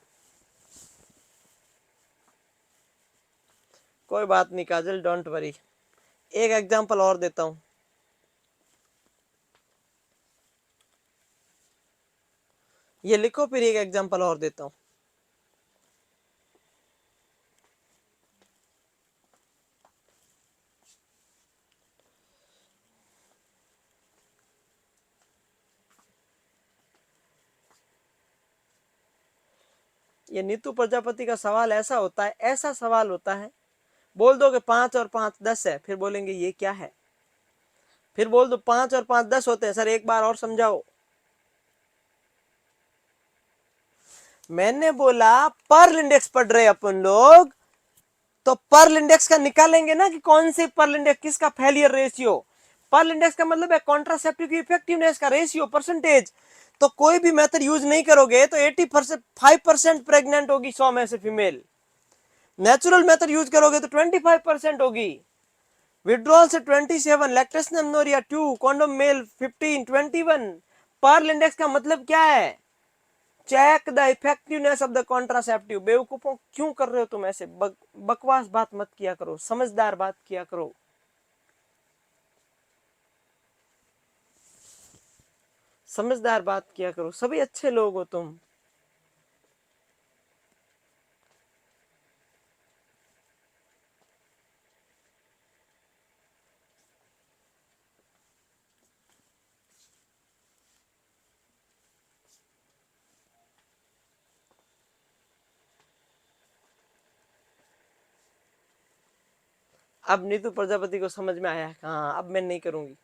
Speaker 1: कोई बात नहीं काजल, डोंट वरी। एक एग्जांपल और देता हूं, ये लिखो, फिर एक एग्जांपल और देता हूं। ये नीतू प्रजापति का सवाल ऐसा होता है, ऐसा सवाल होता है, बोल दो कि 5 और 5 10 है, फिर बोलेंगे ये क्या है। फिर बोल दो 5 और 5 10 होते हैं, सर एक बार और समझाओ। मैंने बोला पर्ल इंडेक्स पढ़ रहे अपन लोग, तो पर्ल इंडेक्स का निकालेंगे ना कि कौन सी पर्ल इंडेक्स, किसका फेलियर रेशियो। पर्ल इंडेक्स का मतलब है कॉन्ट्रासेप्टिव की इफेक्टिवनेस का रेशियो, परसेंटेज। तो कोई भी मेथड यूज नहीं करोगे तो 85% प्रेग्नेंट होगी 100 में से फीमेल। नेचुरल मेथड यूज करोगे तो 25% होगी। विड्रॉल से 27, lactation amenorrhoea 2, condom male 15, 21। Pearl index का मतलब क्या है? Check the effectiveness of the contraceptive. बेवकूफों क्यों कर रहे हो तुम ऐसे? बकवास बात मत किया करो, समझदार बात किया करो। समझदार बात किया करो, सभी अच्छे लोग हो तुम। अब नीतू प्रजापति को समझ में आया, हाँ अब मैं नहीं करूंगी।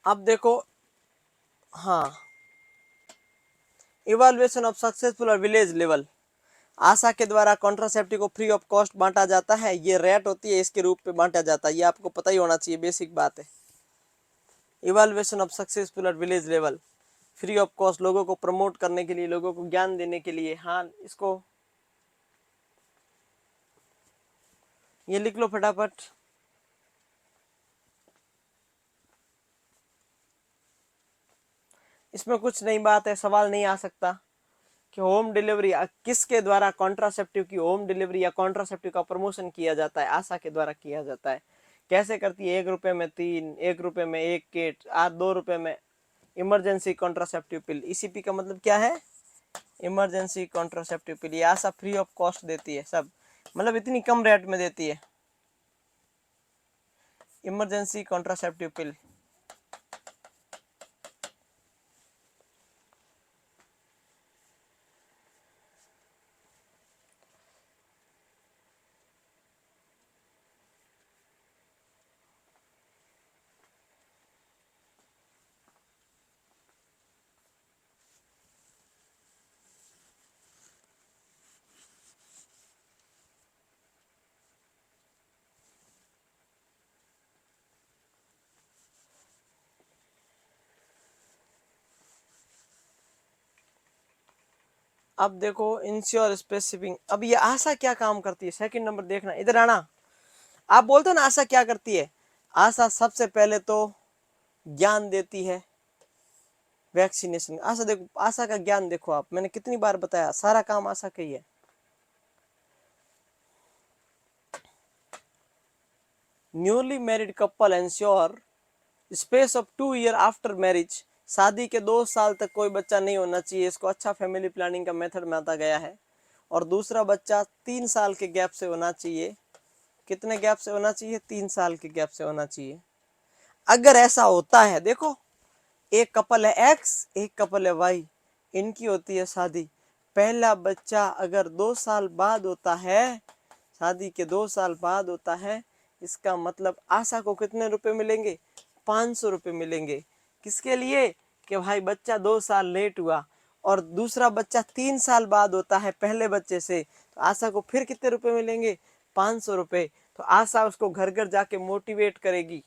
Speaker 1: अब देखो, हाँ, इवैल्यूएशन ऑफ सक्सेसफुल और विलेज लेवल। आशा के द्वारा कॉन्ट्रासेप्टिव को फ्री ऑफ कॉस्ट बांटा जाता है। ये रेट होती है, इसके रूप में बांटा जाता है। ये आपको पता ही होना चाहिए, बेसिक बात है। इवैल्यूएशन ऑफ सक्सेसफुल और village level, free of cost, लोगों को प्रमोट करने के लिए, लोगों को ज्ञान देने के लिए। हाँ, इसको ये लिख लो फटाफट। इसमें कुछ नई बात है, सवाल नहीं आ सकता कि होम डिलीवरी किसके द्वारा कॉन्ट्रासेप्टिव की होम डिलीवरी या कॉन्ट्रासेप्टिव का प्रमोशन किया जाता है। आशा के द्वारा किया जाता है। कैसे करती है? 1 रुपए में 3, 1 रुपए में 1 किट, 2 रुपए में इमरजेंसी कॉन्ट्रासेप्टिव पिल। ईसीपी का मतलब क्या है? इमरजेंसी कॉन्ट्रासेप्टिव पिल। ये आशा फ्री ऑफ कॉस्ट देती है सब, मतलब इतनी कम रेट में देती है इमरजेंसी कॉन्ट्रासेप्टिव पिल। अब देखो इंश्योर स्पेसिफिक, अब ये आशा क्या काम करती है, सेकंड नंबर देखना, इधर आना। आप बोलते हो ना आशा क्या करती है, आशा सबसे पहले तो ज्ञान देती है, वैक्सीनेशन। आशा देखो, आशा का ज्ञान देखो आप, मैंने कितनी बार बताया, सारा काम आशा का ही है। Newly married couple ensure space of 2 year after marriage, शादी के 2 साल तक कोई बच्चा नहीं होना चाहिए, इसको अच्छा फैमिली प्लानिंग का मेथड माना गया है। और दूसरा बच्चा 3 साल के गैप से होना चाहिए। कितने गैप से होना चाहिए, 3 साल के गैप से होना चाहिए। अगर ऐसा होता है, देखो एक कपल है एक्स, एक कपल है वाई, इनकी होती है शादी, पहला बच्चा अगर 2 साल बाद होता है, शादी के 2 साल बाद होता है, इसका मतलब आशा को कितने रुपए मिलेंगे, 500 रुपये मिलेंगे। किसके लिए, कि भाई बच्चा 2 साल लेट हुआ, और दूसरा बच्चा 3 साल बाद होता है पहले बच्चे से, तो आशा को फिर कितने रुपए मिलेंगे, 500 रुपये। तो आशा उसको घर घर जाके मोटिवेट करेगी,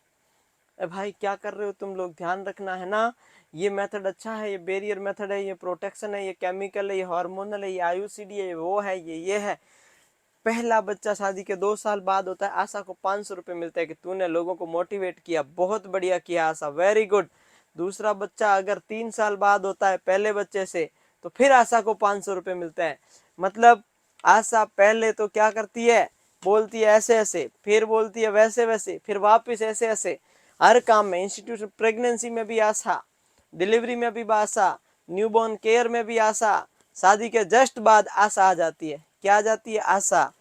Speaker 1: ए भाई क्या कर रहे हो तुम लोग, ध्यान रखना है ना, ये मेथड अच्छा है, ये बैरियर मेथड है, ये प्रोटेक्शन है, ये केमिकल है, ये हार्मोनल है, ये आयुसीडी है, वो है, ये है। पहला बच्चा शादी के 2 साल बाद होता है, आशा को 500 रुपये मिलता है कि तूने लोगों को मोटिवेट किया, बहुत बढ़िया किया आशा, वेरी गुड। दूसरा बच्चा अगर 3 साल बाद होता है पहले बच्चे से, तो फिर आशा को 500 रुपये मिलता है। मतलब आशा पहले तो क्या करती है, बोलती है ऐसे ऐसे, फिर बोलती है वैसे वैसे, फिर वापस ऐसे ऐसे, हर काम में। इंस्टीट्यूट प्रेगनेंसी में भी आशा, डिलीवरी में भी आशा, न्यूबॉर्न केयर में भी आशा, शादी के जस्ट बाद आशा आ जाती है। क्या आ जाती है, आशा।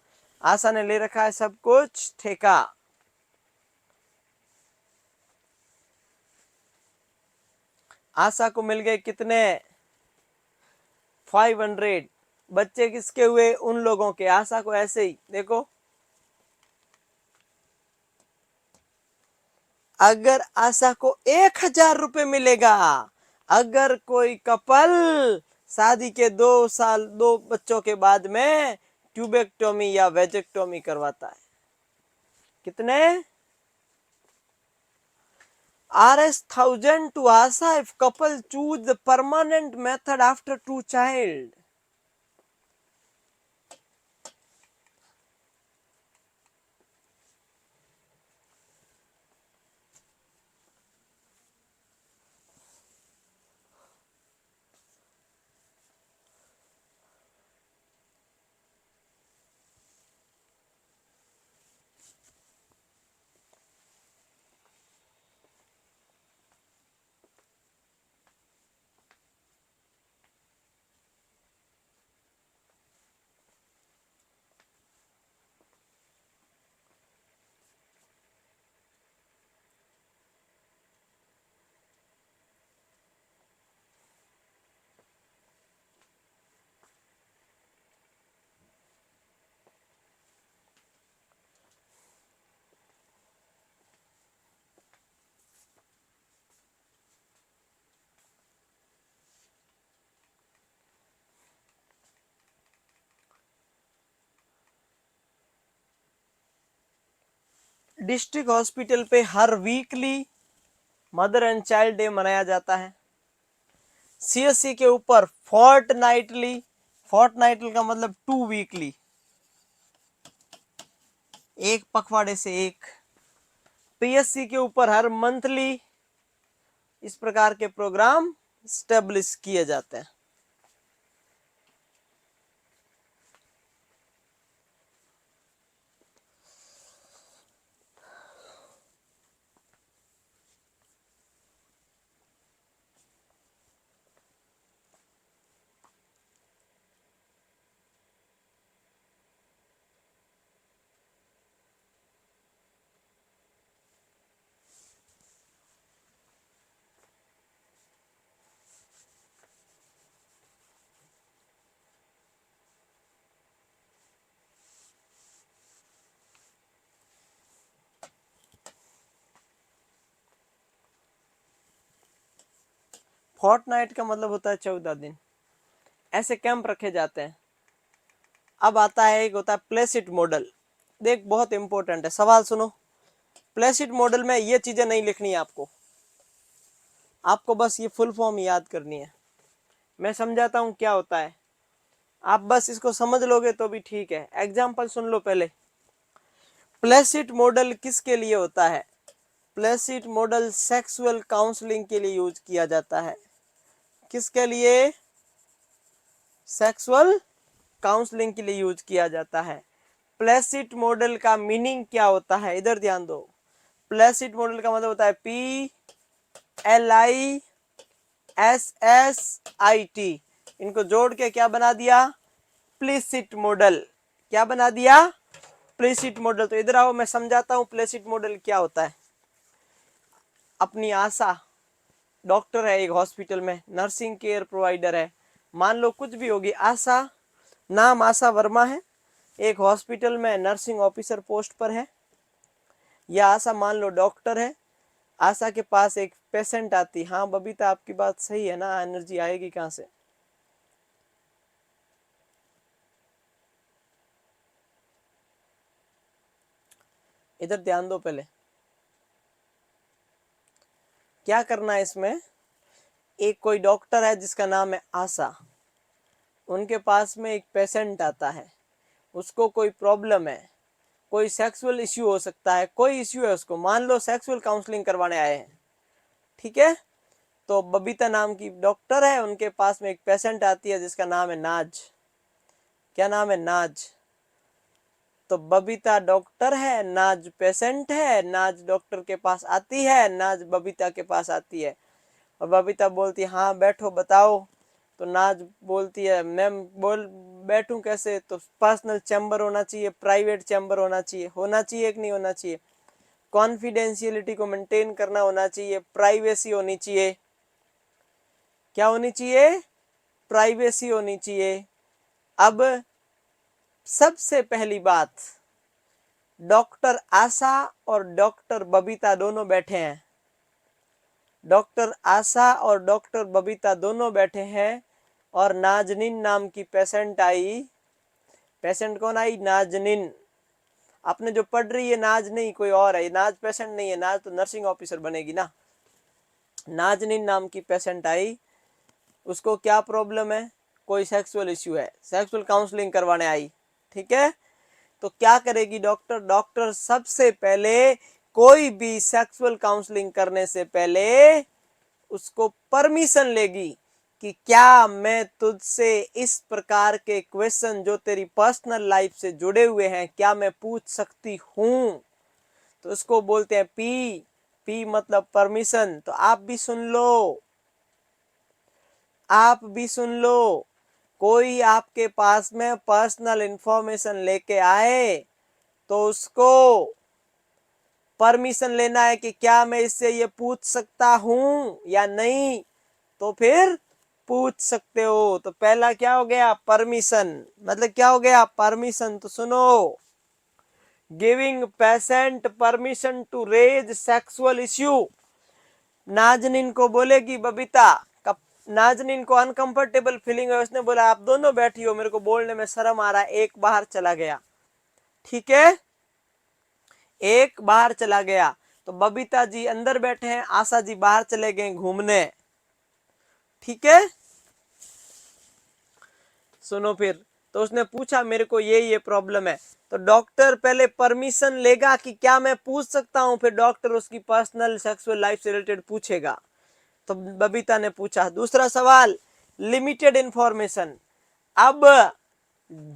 Speaker 1: आशा ने ले रखा है सब कुछ ठेका। आशा को मिल गए कितने, 500। बच्चे किसके हुए, उन लोगों के। आशा को ऐसे ही देखो, अगर आशा को 1000 रुपये मिलेगा, अगर कोई कपल शादी के 2 साल 2 बच्चों के बाद में ट्यूबेक्टोमी या वेजेक्टोमी करवाता है, कितने, Rs 1000 to Asa if couple choose the permanent method after 2 child. District hospital पे हर weekly mother and child day मनाया जाता है। सीएससी के ऊपर फोर्टनाइटली, फोर्टनाइटल का मतलब 2 वीकली, एक पखवाड़े से एक। पीएससी के ऊपर हर मंथली इस प्रकार के प्रोग्राम स्टेब्लिश किए जाते हैं। फोर्टनाइट का मतलब होता है 14 दिन। ऐसे कैंप रखे जाते हैं। अब आता है एक होता है प्लेसिड मॉडल। देख बहुत इंपॉर्टेंट है, सवाल सुनो। प्लेसिड मॉडल में ये चीजें नहीं लिखनी है आपको, आपको बस ये फुल फॉर्म याद करनी है। मैं समझाता हूं क्या होता है। आप बस इसको समझ लोगे तो भी ठीक है। एग्जाम्पल सुन लो पहले। प्लेसिड मॉडल किसके लिए होता है? प्लेसिड मॉडल सेक्सुअल काउंसलिंग के लिए यूज किया जाता है। किसके लिए? सेक्सुअल काउंसलिंग के लिए यूज किया जाता है। प्लेसिड मॉडल का मीनिंग क्या होता है? इधर ध्यान दो। प्लेसिड मॉडल का मतलब होता है PLISSIT। इनको जोड़ के क्या बना दिया? Placid model. क्या बना दिया? Placid model. तो इधर आओ, मैं समझाता हूं प्लेसिड मॉडल क्या होता है। अपनी आशा डॉक्टर है एक हॉस्पिटल में, नर्सिंग केयर प्रोवाइडर है, मान लो कुछ भी होगी। आशा, नाम आशा वर्मा है, एक हॉस्पिटल में नर्सिंग ऑफिसर पोस्ट पर है। या आशा मान लो डॉक्टर है, आशा के पास एक पेशेंट आती। हाँ बबीता आपकी बात सही है ना, एनर्जी आएगी कहाँ से? इधर ध्यान दो पहले। क्या करना है इसमें? एक कोई डॉक्टर है जिसका नाम है आशा, उनके पास में एक पेशेंट आता है, उसको कोई प्रॉब्लम है, कोई सेक्सुअल इश्यू हो सकता है, कोई इश्यू है उसको, मान लो सेक्सुअल काउंसलिंग करवाने आए हैं, ठीक है। तो बबीता नाम की डॉक्टर है, उनके पास में एक पेशेंट आती है जिसका नाम है नाज। क्या नाम है? नाज। तो बबीता डॉक्टर है, नाज पेशेंट है। नाज डॉक्टर के पास आती है, नाज बबीता के पास आती है, और बबीता बोलती है हाँ बैठो बताओ। तो नाज बोलती है मैम बोल बैठूं कैसे? तो पर्सनल चैम्बर होना चाहिए, प्राइवेट चैम्बर होना चाहिए। होना चाहिए कि नहीं होना चाहिए? कॉन्फिडेंशियलिटी को मेंटेन करना होना चाहिए, प्राइवेसी होनी चाहिए। क्या होनी चाहिए? प्राइवेसी होनी चाहिए। अब सबसे पहली बात, डॉक्टर आशा और डॉक्टर बबीता दोनों बैठे हैं। डॉक्टर आशा और डॉक्टर बबीता दोनों बैठे हैं, और नाजनीन नाम की पेशेंट आई। पेशेंट कौन आई? नाजनीन। आपने जो पढ़ रही है नाज नहीं, कोई और है। नाज पेशेंट नहीं है, नाज तो नर्सिंग ऑफिसर बनेगी ना। नाजनीन नाम की पेशेंट आई, उसको क्या प्रॉब्लम है? कोई सेक्सुअल इश्यू है, सेक्सुअल काउंसलिंग करवाने आई, ठीक है। तो क्या करेगी डॉक्टर? डॉक्टर सबसे पहले कोई भी सेक्सुअल काउंसलिंग करने से पहले उसको परमिशन लेगी कि क्या मैं तुझसे इस प्रकार के क्वेश्चन जो तेरी पर्सनल लाइफ से जुड़े हुए हैं, क्या मैं पूछ सकती हूं? तो उसको बोलते हैं पी। पी मतलब परमिशन। तो आप भी सुन लो, आप भी सुन लो। कोई आपके पास में पर्सनल इंफॉर्मेशन लेके आए तो उसको परमिशन लेना है कि क्या मैं इससे ये पूछ सकता हूं या नहीं। तो फिर पूछ सकते हो। तो पहला क्या हो गया? परमिशन। मतलब क्या हो गया? परमिशन। तो सुनो, giving patient permission to raise sexual issue. Nazneen को बोलेगी बबीता, नाजनीन को अनकंफर्टेबल फीलिंग है, उसने बोला आप दोनों बैठी हो, मेरे को बोलने में शर्म आ रहा है, एक बाहर चला गया, ठीक है, एक बाहर चला गया। तो बबीता जी अंदर बैठे हैं, आशा जी बाहर चले गए घूमने, ठीक है। सुनो फिर, तो उसने पूछा मेरे को ये प्रॉब्लम है। तो डॉक्टर पहले परमिशन लेगा कि क्या मैं पूछ सकता हूं, फिर डॉक्टर उसकी पर्सनल सेक्सुअल लाइफ से रिलेटेड पूछेगा। तो बबीता ने पूछा। दूसरा सवाल, लिमिटेड इंफॉर्मेशन। अब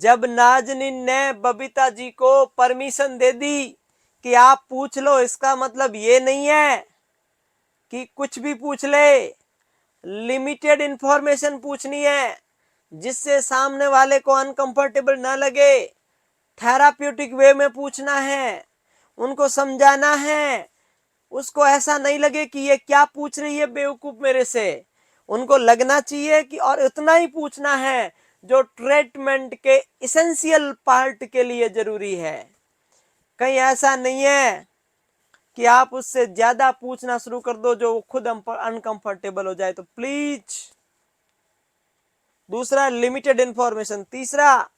Speaker 1: जब नाजनीन ने बबीता जी को परमिशन दे दी कि आप पूछ लो, इसका मतलब ये नहीं है कि कुछ भी पूछ ले। लिमिटेड इंफॉर्मेशन पूछनी है जिससे सामने वाले को अनकंफर्टेबल ना लगे। थेराप्यूटिक वे में पूछना है, उनको समझाना है, उसको ऐसा नहीं लगे कि ये क्या पूछ रही है बेवकूफ मेरे से। उनको लगना चाहिए कि और इतना ही पूछना है जो ट्रीटमेंट के इसेंशियल पार्ट के लिए जरूरी है। कहीं ऐसा नहीं है कि आप उससे ज्यादा पूछना शुरू कर दो जो खुद अनकंफर्टेबल हो जाए। तो प्लीज, दूसरा लिमिटेड इंफॉर्मेशन। तीसरा,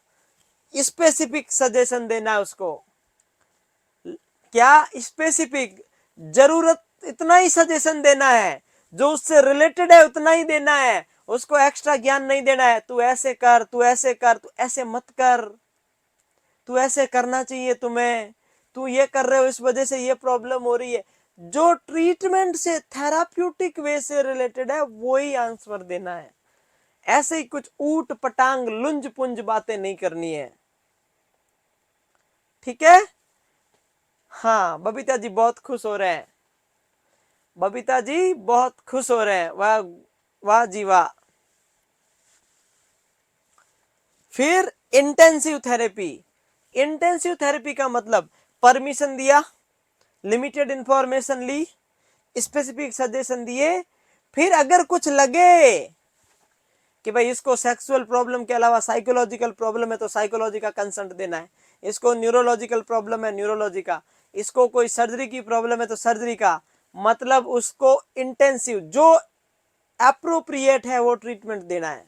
Speaker 1: स्पेसिफिक सजेशन देना है उसको। क्या? स्पेसिफिक, जरूरत इतना ही सजेशन देना है, जो उससे रिलेटेड है उतना ही देना है। उसको एक्स्ट्रा ज्ञान नहीं देना है, तू ऐसे कर, तू ऐसे कर, तू ऐसे मत कर, तू ऐसे करना चाहिए तुम्हें, तू ये कर रहे हो इस वजह से ये प्रॉब्लम हो रही है। जो ट्रीटमेंट से थेराप्यूटिक वे से रिलेटेड है वो ही आंसर देना है। ऐसे ही कुछ ऊट पटांग लुंज पुंज बातें नहीं करनी है, ठीक है। हाँ बबीता जी बहुत खुश हो रहे हैं, बबीता जी बहुत खुश हो रहे हैं, वाह वाह जी वाह। फिर इंटेंसिव थेरेपी, इंटेंसिव थेरेपी का मतलब परमिशन दिया, लिमिटेड इंफॉर्मेशन ली, स्पेसिफिक सजेशन दिए, फिर अगर कुछ लगे कि भाई इसको सेक्सुअल प्रॉब्लम के अलावा साइकोलॉजिकल प्रॉब्लम है तो साइकोलॉजी का कंसल्ट देना है, इसको न्यूरोलॉजिकल प्रॉब्लम है न्यूरोलॉजी का, इसको कोई सर्जरी की प्रॉब्लम है तो सर्जरी का, मतलब उसको इंटेंसिव जो एप्रोप्रिएट है वो ट्रीटमेंट देना है।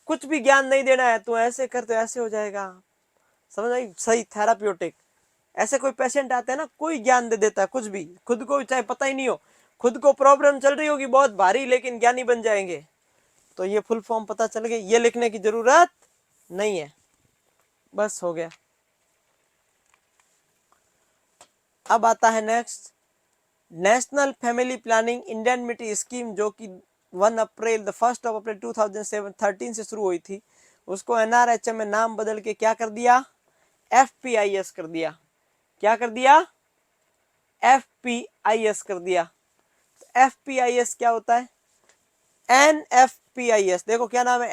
Speaker 1: कुछ भी ज्ञान नहीं देना है, तू ऐसे कर तो ऐसे हो जाएगा, समझ आई, सही थेराप्यूटिक। ऐसे कोई पेशेंट आते हैं ना, कोई ज्ञान दे देता है कुछ भी, खुद को चाहे पता ही नहीं हो, खुद को प्रॉब्लम चल रही होगी बहुत भारी लेकिन ज्ञानी बन जाएंगे। तो ये फुल फॉर्म पता चल गया, ये लिखने की जरूरत नहीं है, बस हो गया। अब आता है next, national family planning indemnity scheme, जो कि 1 अप्रैल 2013 से शुरू हुई थी, उसको एनआरएचएम में नाम बदल के क्या कर दिया, एफपीआईएस कर दिया। क्या कर दिया, एफपीआईएस कर दिया। एफपीआईएस क्या होता है, एनएफपीआईएस, देखो क्या नाम है,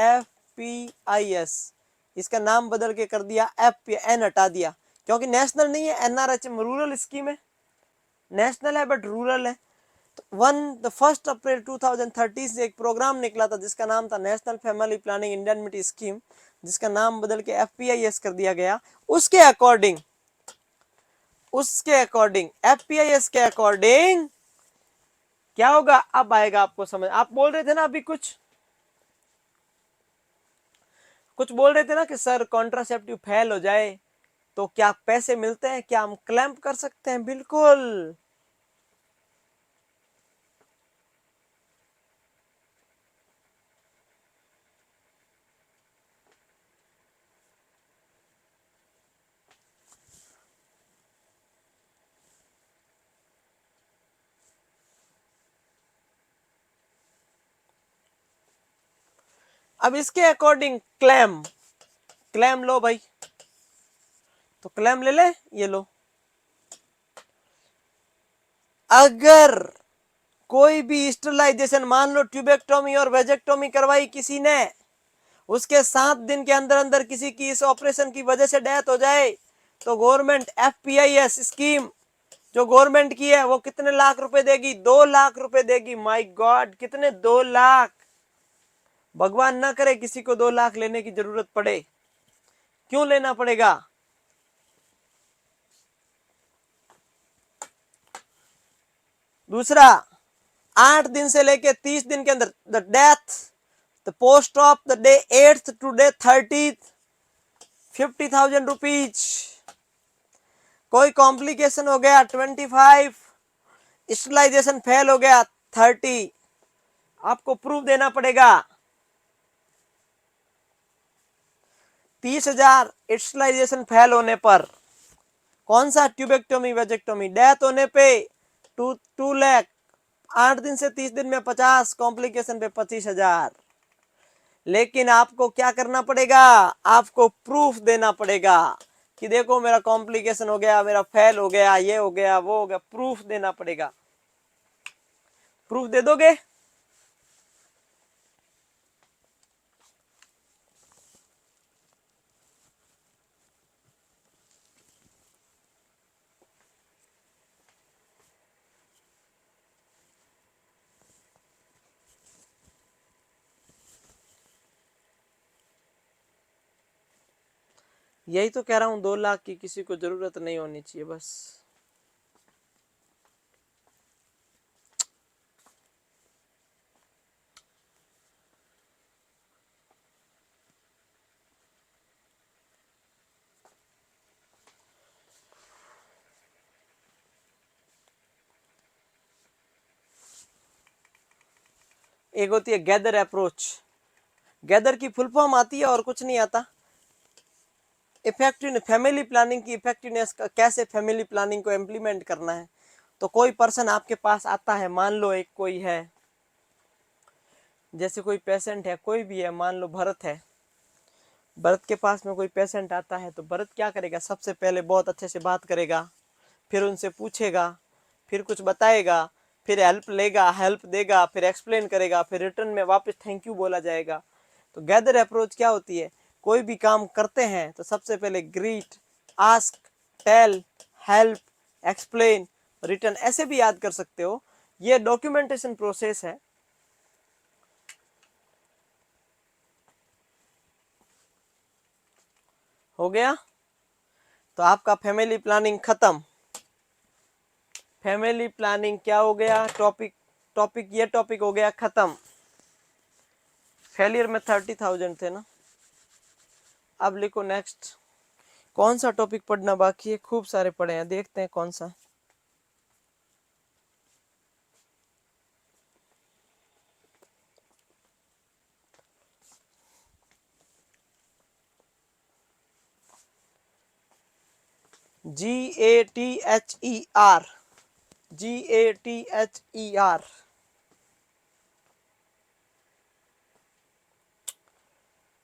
Speaker 1: एनएफपीआईएस, इसका नाम बदल के कर दिया एफ, एन हटा दिया, क्योंकि नेशनल नहीं है, एनआरएचएम रूरल स्कीम है, नेशनल है बट रूरल है। तो 1 अप्रैल 2013 से एक प्रोग्राम निकला था जिसका नाम था national family planning indemnity scheme, जिसका नाम बदल के एफपीआईएस कर दिया गया। उसके अकॉर्डिंग, उसके अकॉर्डिंग एफपीआईएस के अकॉर्डिंग क्या होगा, अब आएगा आपको समझ। आप बोल रहे थे ना अभी कुछ बोल रहे थे ना कि सर कॉन्ट्रासेप्टिव फेल हो जाए तो क्या पैसे मिलते हैं, क्या हम क्लेम कर सकते हैं, बिल्कुल। अब इसके अकॉर्डिंग क्लेम, क्लेम लो भाई, तो क्लेम ले ले, ये लो। अगर कोई भी स्टरलाइजेशन, मान लो ट्यूबेक्टोमी और वेजेक्टोमी करवाई किसी ने, उसके 7 दिन के अंदर अंदर किसी की इस ऑपरेशन की वजह से डेथ हो जाए, तो गवर्नमेंट एफपीआईएस स्कीम जो गवर्नमेंट की है वो कितने लाख रुपए देगी, 2 लाख रुपए देगी। माय गॉड, कितने, 2 लाख। भगवान ना करे किसी को 2 लाख लेने की जरूरत पड़े, क्यों लेना पड़ेगा। दूसरा, 8 दिन से लेके 30 दिन के अंदर the death, the post of the day 8th to day 30th, 50,000 rupees. कोई कॉम्प्लिकेशन हो गया 25, स्टरलाइजेशन फेल हो गया 30, आपको प्रूफ देना पड़ेगा। 30,000 स्टरलाइजेशन फेल होने पर, कौन सा, ट्यूबेक्टोमी वेजेक्टोमी, डेथ होने पे 2 लाख, 8 दिन से 30 दिन में 50, कॉम्प्लिकेशन पे 25,000। लेकिन आपको क्या करना पड़ेगा, आपको प्रूफ देना पड़ेगा कि देखो मेरा कॉम्प्लिकेशन हो गया, मेरा फेल हो गया, ये हो गया, वो हो गया, प्रूफ देना पड़ेगा। प्रूफ दे दोगे, यही तो कह रहा हूं, 2 लाख की किसी को जरूरत नहीं होनी चाहिए बस। एक होती है गैदर अप्रोच। गैदर की फुल फॉर्म आती है और कुछ नहीं आता। इफेक्टिव फैमिली प्लानिंग की इफेक्टिवनेस का, कैसे फैमिली प्लानिंग को इम्प्लीमेंट करना है। तो कोई पर्सन आपके पास आता है, मान लो एक कोई है, जैसे कोई पेशेंट है, कोई भी है, मान लो भरत है, भरत के पास में कोई पेशेंट आता है, तो भरत क्या करेगा, सबसे पहले बहुत अच्छे से बात करेगा, फिर उनसे पूछेगा, फिर कुछ बताएगा, फिर हेल्प लेगा, हेल्प देगा, फिर एक्सप्लेन करेगा, फिर रिटर्न में वापस थैंक यू बोला जाएगा। तो गैदर अप्रोच क्या होती है, कोई भी काम करते हैं तो सबसे पहले greet, ask, tell, help, explain, return, ऐसे भी याद कर सकते हो। ये डॉक्यूमेंटेशन प्रोसेस है। हो गया, तो आपका फैमिली प्लानिंग खत्म। फैमिली प्लानिंग क्या हो गया, ये टॉपिक हो गया खत्म। फेलियर में 30,000 थे ना। अब लिखो नेक्स्ट। कौन सा टॉपिक पढ़ना बाकी है, खूब सारे पढ़े हैं, देखते हैं कौन सा। GATHER, GATHER।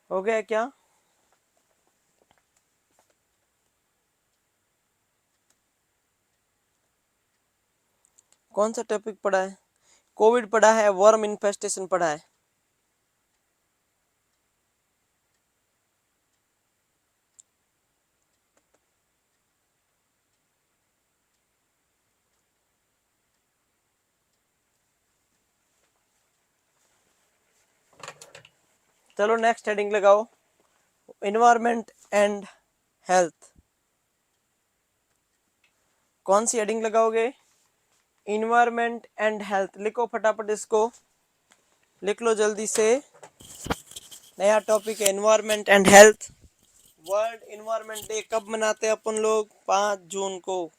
Speaker 1: हो गया क्या? कौन सा टॉपिक पढ़ा है? कोविड पढ़ा है, वर्म इन्फेस्टेशन पढ़ा है। चलो नेक्स्ट हेडिंग लगाओ, इन्वायरमेंट एंड हेल्थ। कौन सी हेडिंग लगाओगे? Environment and health. लिखो फटाफट इसको, लिख लो जल्दी से। नया टॉपिक है environment and health. World environment day कब मनाते हैं अपन लोग? 5 जून को।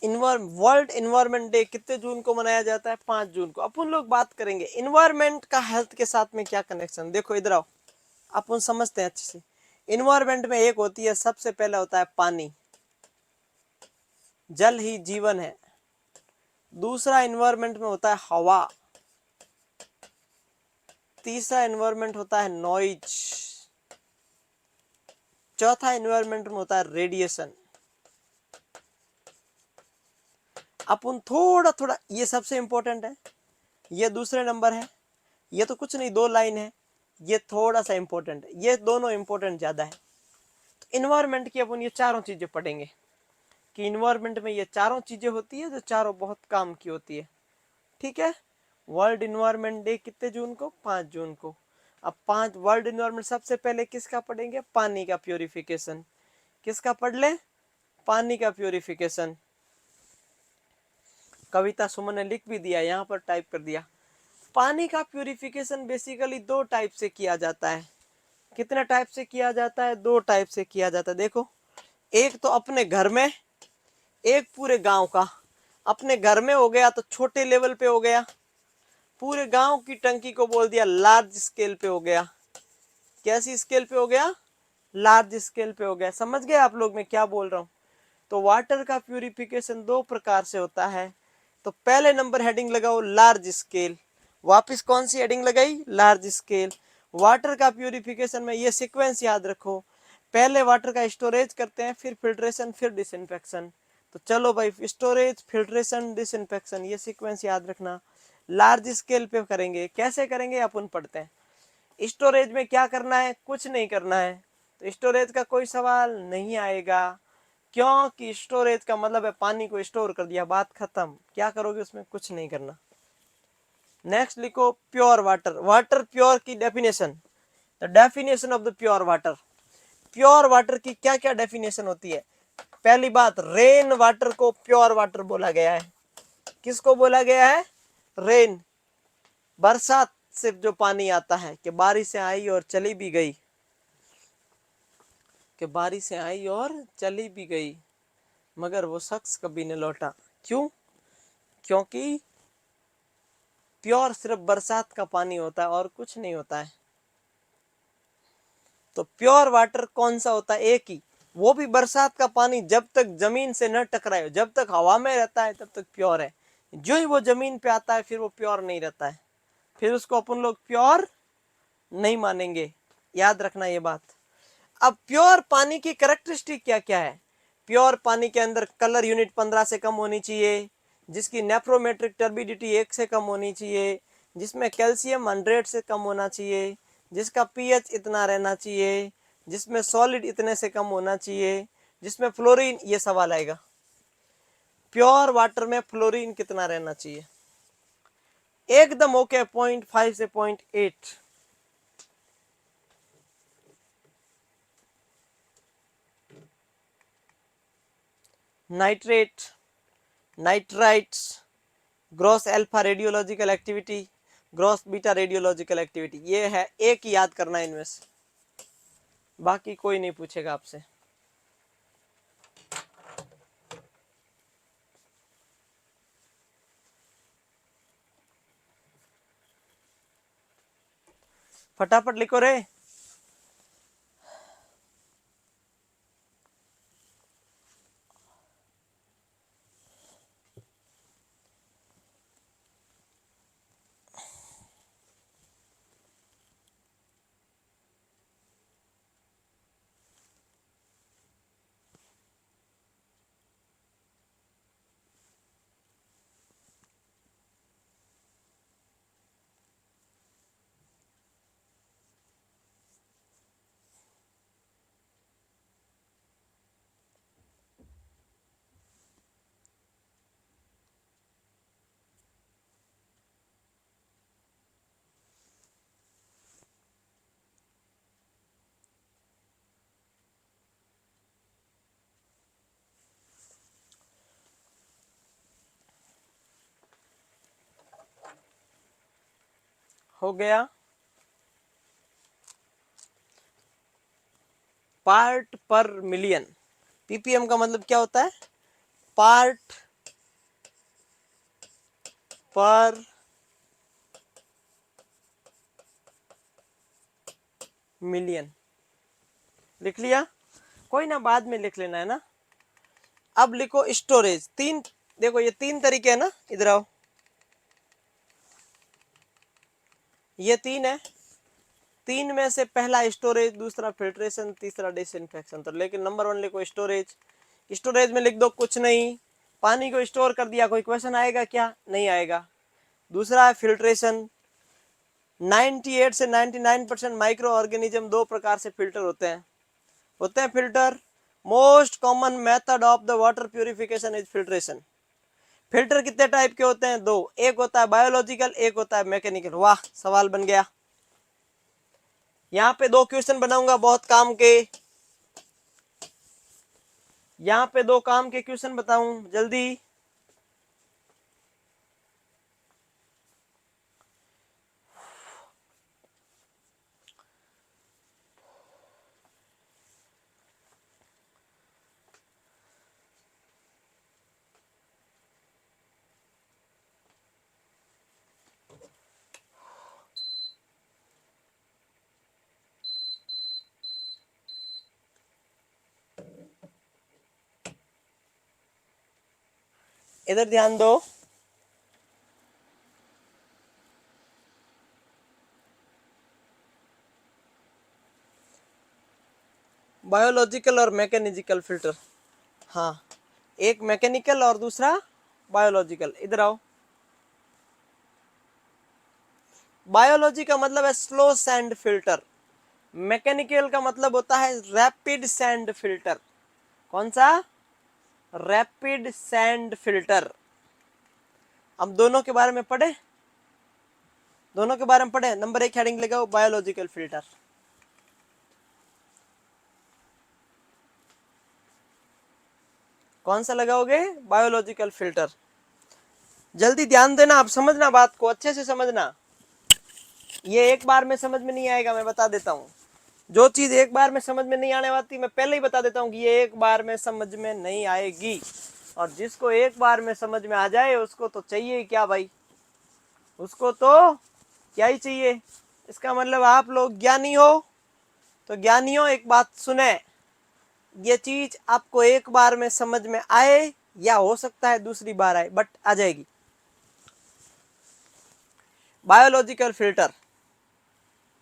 Speaker 1: वर्ल्ड इन्वायरमेंट डे कितने जून को मनाया जाता है? 5 जून को। अपन लोग बात करेंगे इन्वायरमेंट का हेल्थ के साथ में क्या कनेक्शन। देखो इधर आओ, अपन समझते हैं अच्छे से। इन्वायरमेंट में एक होती है, सबसे पहला होता है पानी, जल ही जीवन है। दूसरा इन्वायरमेंट में होता है हवा। तीसरा इन्वायरमेंट होता है नॉइज। चौथा इन्वायरमेंट में होता है रेडिएशन। अपन थोड़ा थोड़ा, ये सबसे इंपॉर्टेंट है, ये दूसरे नंबर है, ये तो कुछ नहीं, 2 लाइन है, ये थोड़ा सा इंपॉर्टेंट है, ये दोनों इंपॉर्टेंट ज्यादा है। तो इन्वायरमेंट की अपन ये चारों चीजें पढ़ेंगे कि इन्वायरमेंट में ये चारों चीजें होती है जो चारों बहुत काम की होती है। ठीक है। वर्ल्ड इन्वायरमेंट डे कितने जून को? 5 जून को। अब 5 वर्ल्ड इन्वायरमेंट, सबसे पहले किसका पढ़ेंगे? पानी का प्योरिफिकेशन। किसका पढ़ ले? पानी का प्योरिफिकेशन। कविता सुमन ने लिख भी दिया, यहाँ पर टाइप कर दिया। पानी का प्यूरिफिकेशन बेसिकली 2 टाइप से किया जाता है। कितने टाइप से किया जाता है? 2 टाइप से किया जाता है। देखो, एक तो अपने घर में, एक पूरे गांव का। अपने घर में हो गया तो छोटे लेवल पे हो गया, पूरे गांव की टंकी को बोल दिया लार्ज स्केल पे हो गया। कैसी स्केल पे हो गया? लार्ज स्केल पे हो गया। समझ गए आप लोग मैं क्या बोल रहा हूं? तो वाटर का प्यूरिफिकेशन दो प्रकार से होता है। तो पहले नंबर हेडिंग लगाओ लार्ज स्केल। वापस कौन सी हेडिंग लगाई? Large scale. वाटर का प्यूरिफिकेशन में ये सीक्वेंस याद रखो, पहले वाटर का स्टोरेज करते हैं, फिर फिल्ट्रेशन, फिर डिसइंफेक्शन। तो चलो भाई, स्टोरेज, फिल्ट्रेशन, डिसइंफेक्शन, ये सीक्वेंस याद रखना। लार्ज स्केल पे करेंगे। कैसे करेंगे अपन पढ़ते हैं। स्टोरेज में क्या करना है? कुछ नहीं करना है। तो स्टोरेज का कोई सवाल नहीं आएगा, क्योंकि स्टोरेज का मतलब है पानी को स्टोर कर दिया, बात खत्म। क्या करोगे उसमें? कुछ नहीं करना। नेक्स्ट लिखो प्योर वाटर। वाटर प्योर की definition, the definition of the pure water. Pure water की क्या क्या डेफिनेशन होती है? पहली बात, रेन वाटर को प्योर वाटर बोला गया है। किसको बोला गया है? रेन, बरसात से जो पानी आता है, कि बारिशें आई और चली भी गई, कि बारिशें आई और चली भी गई, मगर वो शख्स कभी न लौटा। क्यों? क्योंकि प्योर सिर्फ बरसात का पानी होता है और कुछ नहीं होता है। तो प्योर वाटर कौन सा होता है? एक ही, वो भी बरसात का पानी जब तक जमीन से न टकराए, जब तक हवा में रहता है तब तक प्योर है। जो ही वो जमीन पे आता है फिर वो प्योर नहीं रहता है, फिर उसको अपन लोग प्योर नहीं मानेंगे। याद रखना ये बात। अब प्योर पानी की कैरेक्टरिस्टिक क्या क्या है? प्योर पानी के अंदर कलर यूनिट 15 से कम होनी चाहिए, जिसकी नेफ्रोमेट्रिक टर्बिडिटी 1 से कम होनी चाहिए, जिसमें कैल्शियम 100 से कम होना चाहिए, जिसका पीएच इतना रहना चाहिए, जिसमें सॉलिड इतने से कम होना चाहिए, जिसमें फ्लोरीन, ये सवाल आएगा, प्योर वाटर में फ्लोरीन कितना रहना चाहिए? एकदम ओके, 0.5 से 0.8। Nitrate, nitrites, gross alpha radiological activity, gross beta radiological activity, ये है, एक ही याद करना है इनमें से, बाकी कोई नहीं पूछेगा आपसे। फटाफट लिखो रे। हो गया। पार्ट पर मिलियन, पीपीएम का मतलब क्या होता है? पार्ट पर मिलियन। लिख लिया? कोई ना, बाद में लिख लेना है ना। अब लिखो स्टोरेज। तीन, देखो ये तीन तरीके है ना, इधर आओ, ये तीन है। तीन में से पहला स्टोरेज, दूसरा फिल्ट्रेशन, तीसरा डिसइंफेक्शन। तो लेकिन नंबर 1 लिखो स्टोरेज। स्टोरेज में लिख दो कुछ नहीं, पानी को स्टोर कर दिया। कोई क्वेश्चन आएगा क्या? नहीं आएगा। दूसरा है फिल्ट्रेशन। 98 से 99% माइक्रो ऑर्गेनिज्म दो प्रकार से फिल्टर होते हैं filter. Most common method of the water purification is filtration. Filter कितने टाइप के होते हैं? दो, एक होता है बायोलॉजिकल, एक होता है मैकेनिकल। वाह, सवाल बन गया। यहाँ पे दो क्वेश्चन बनाऊंगा बहुत काम के, यहाँ पे दो काम के क्वेश्चन बताऊं जल्दी। इधर ध्यान दो। बायोलॉजिकल और मैकेनिकल फिल्टर, हाँ, एक मैकेनिकल और दूसरा बायोलॉजिकल। इधर आओ। बायोलॉजी का मतलब है स्लो सैंड फिल्टर, मैकेनिकल का मतलब होता है रैपिड सैंड फिल्टर। कौन सा? Rapid sand filter. हम दोनों के बारे में पढ़े, दोनों के बारे में पढ़े। नंबर 1 हेडिंग लगाओ बायोलॉजिकल फिल्टर। कौन सा लगाओगे? Biological filter. जल्दी ध्यान देना, आप समझना, बात को अच्छे से समझना। ये एक बार में समझ में नहीं आएगा, मैं बता देता हूँ। जो चीज एक बार में समझ में नहीं आने वाली, मैं पहले ही बता देता हूँ कि ये एक बार में समझ में नहीं आएगी। और जिसको एक बार में समझ में आ जाए उसको तो चाहिए क्या भाई, उसको तो क्या ही चाहिए। इसका मतलब आप लोग ज्ञानी हो। तो ज्ञानियों एक बात सुने, ये चीज आपको एक बार में समझ में आए या हो सकता है दूसरी बार आए, बट आ जाएगी। बायोलॉजिकल फिल्टर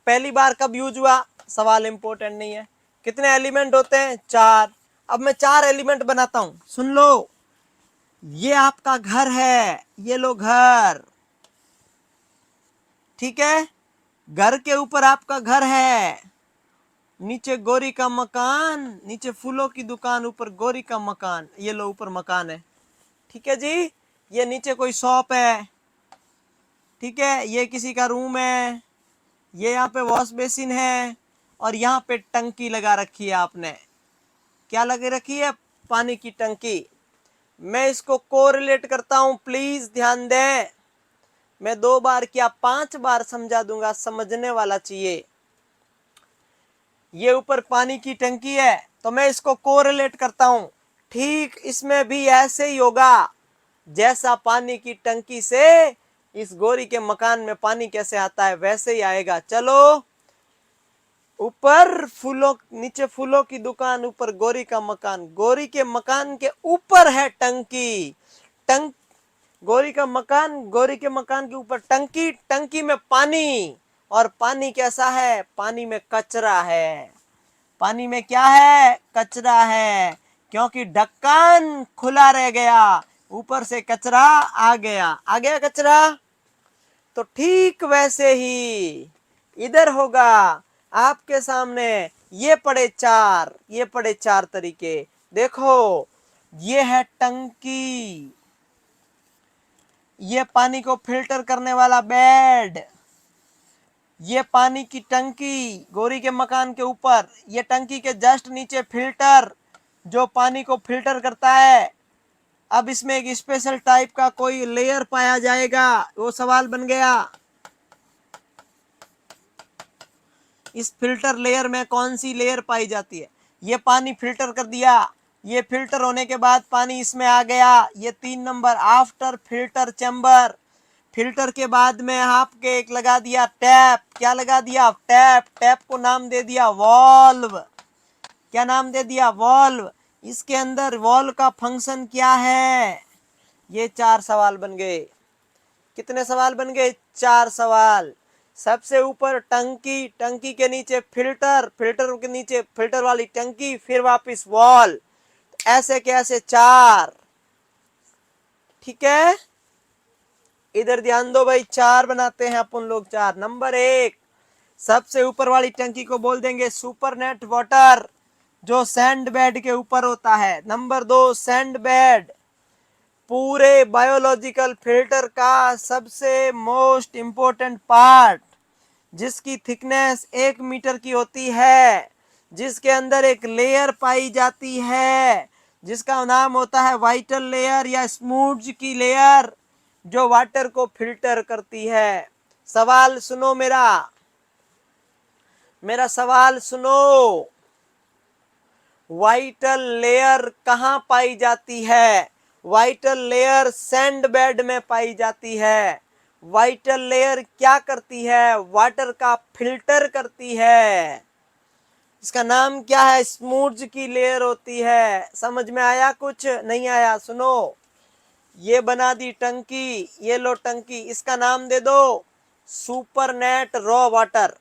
Speaker 1: पहली बार कब यूज हुआ, सवाल इंपॉर्टेंट नहीं है। कितने एलिमेंट होते हैं? 4। अब मैं 4 एलिमेंट बनाता हूं, सुन लो। ये आपका घर है, ये लो घर, ठीक है। घर के ऊपर आपका घर है, नीचे गोरी का मकान, नीचे फूलों की दुकान, ऊपर गोरी का मकान। ये लो ऊपर मकान है, ठीक है जी। ये नीचे कोई शॉप है, ठीक है। ये किसी का रूम है। ये यहाँ पे वॉश बेसिन है और यहाँ पे टंकी लगा रखी है आपने। क्या लगा रखी है? पानी की टंकी। मैं इसको कोरिलेट करता हूं, प्लीज ध्यान दें। मैं 2 बार क्या 5 बार समझा दूंगा, समझने वाला चाहिए। ये ऊपर पानी की टंकी है तो मैं इसको कोरिलेट करता हूं। ठीक इसमें भी ऐसे ही होगा, जैसा पानी की टंकी से इस गोरी के मकान में पानी कैसे आता है वैसे ही आएगा। चलो, ऊपर फूलों, नीचे फूलों की दुकान, ऊपर गोरी का मकान। गोरी के मकान के ऊपर है टंकी। टंक गोरी का मकान, गोरी के मकान के ऊपर टंकी, टंकी में पानी। और पानी कैसा है? पानी में कचरा है। पानी में क्या है? कचरा है, क्योंकि ढक्कन खुला रह गया, ऊपर से कचरा आ गया। आ गया कचरा। तो ठीक वैसे ही इधर होगा आपके सामने। ये पड़े 4, ये पड़े 4 तरीके। देखो, ये है टंकी, ये पानी को फिल्टर करने वाला बेड, ये पानी की टंकी गोरी के मकान के ऊपर, ये टंकी के जस्ट नीचे फिल्टर जो पानी को फिल्टर करता है। अब इसमें एक स्पेशल टाइप का कोई लेयर पाया जाएगा, वो सवाल बन गया। इस फिल्टर लेयर में कौन सी लेयर पाई जाती है? ये पानी फिल्टर कर दिया, ये फिल्टर होने के बाद पानी इसमें आ गया। ये 3 number after filter chamber. Filter के बाद में आपके एक लगा दिया टैप। क्या लगा दिया? टैप। टैप को नाम दे दिया वॉल्व। क्या नाम दे दिया? वॉल्व। इसके अंदर वॉल्व का फंक्शन क्या है? ये 4 सवाल बन गए। कितने सवाल बन गए? 4 सवाल। सबसे ऊपर टंकी, टंकी के नीचे फिल्टर, फिल्टर के नीचे फिल्टर वाली टंकी, फिर वापस वॉल। ऐसे कैसे 4? ठीक है, इधर ध्यान दो भाई। 4 बनाते हैं अपन लोग। 4 नंबर 1, सबसे ऊपर वाली टंकी को बोल देंगे सुपरनेट वाटर, जो सैंड बेड के ऊपर होता है। नंबर 2, सैंड बेड पूरे बायोलॉजिकल फिल्टर का सबसे मोस्ट इंपोर्टेंट पार्ट, जिसकी थिकनेस 1 मीटर की होती है, जिसके अंदर एक लेयर पाई जाती है, जिसका नाम होता है वाइटल लेयर या स्मूज की लेयर, जो वाटर को फिल्टर करती है। सवाल सुनो मेरा, मेरा सवाल सुनो। वाइटल लेयर कहाँ पाई जाती है? वाइटल लेयर सैंड बेड में पाई जाती है। वाइटल लेयर क्या करती है? वाटर का फिल्टर करती है। इसका नाम क्या है? स्मूज की लेयर होती है। समझ में आया? कुछ नहीं आया? सुनो, ये बना दी टंकी, ये लो टंकी, इसका नाम दे दो सुपरनेट रॉ वाटर।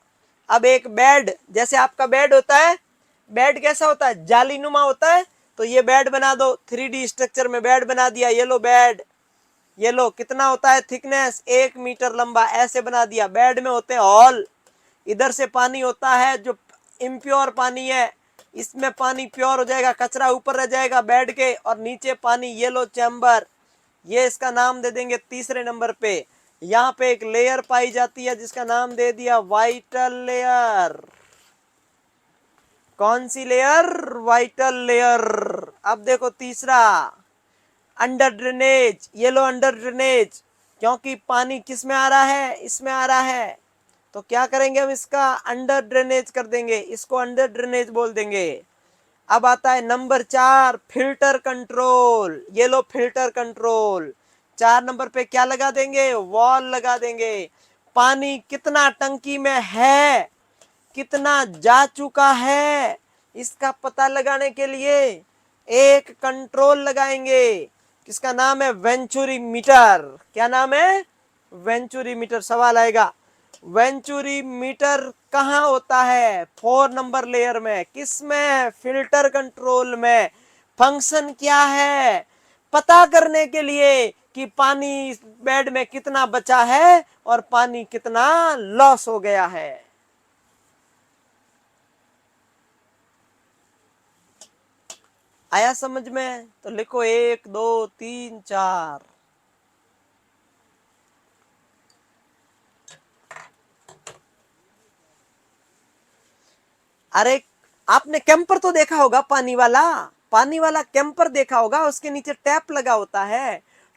Speaker 1: अब एक बेड, जैसे आपका बेड होता है, बेड कैसा होता है, जालीनुमा होता है, तो ये बेड बना दो, 3D स्ट्रक्चर में बेड बना दिया, ये लो बेड। ये लो कितना होता है थिकनेस, 1 मीटर लंबा, ऐसे बना दिया। बेड में होते हैं हॉल, इधर से पानी होता है जो इम्प्योर पानी है, इसमें पानी प्योर हो जाएगा, कचरा ऊपर रह जाएगा बेड के, और नीचे पानी। ये लो चैम्बर, ये इसका नाम दे देंगे तीसरे नंबर पे। यहाँ पे एक लेयर पाई जाती है जिसका नाम दे दिया वाइटल लेयर। कौन सी लेयर, वाइटल लेयर। अब देखो तीसरा, अंडर ड्रेनेज। ये लो अंडर ड्रेनेज, क्योंकि पानी किस में आ रहा है, इसमें आ रहा है, तो क्या करेंगे हम, इसका अंडर ड्रेनेज कर देंगे, इसको अंडर ड्रेनेज बोल देंगे। अब आता है नंबर 4, फिल्टर कंट्रोल। ये लो फिल्टर कंट्रोल, 4 नंबर पे क्या लगा देंगे, वॉल लगा देंगे। पानी कितना टंकी में है, कितना जा चुका है, इसका पता लगाने के लिए एक कंट्रोल लगाएंगे, किसका नाम है वेंचुरी मीटर। क्या नाम है, वेंचुरी मीटर। सवाल आएगा वेंचुरी मीटर कहाँ होता है, 4 नंबर लेयर में, किसमें, फिल्टर कंट्रोल में। फंक्शन क्या है, पता करने के लिए कि पानी बेड में कितना बचा है और पानी कितना लॉस हो गया है। आया समझ में, तो लिखो 1 2 3 4। अरे आपने कैंपर तो देखा होगा, पानी वाला, पानी वाला कैंपर देखा होगा, उसके नीचे टैप लगा होता है,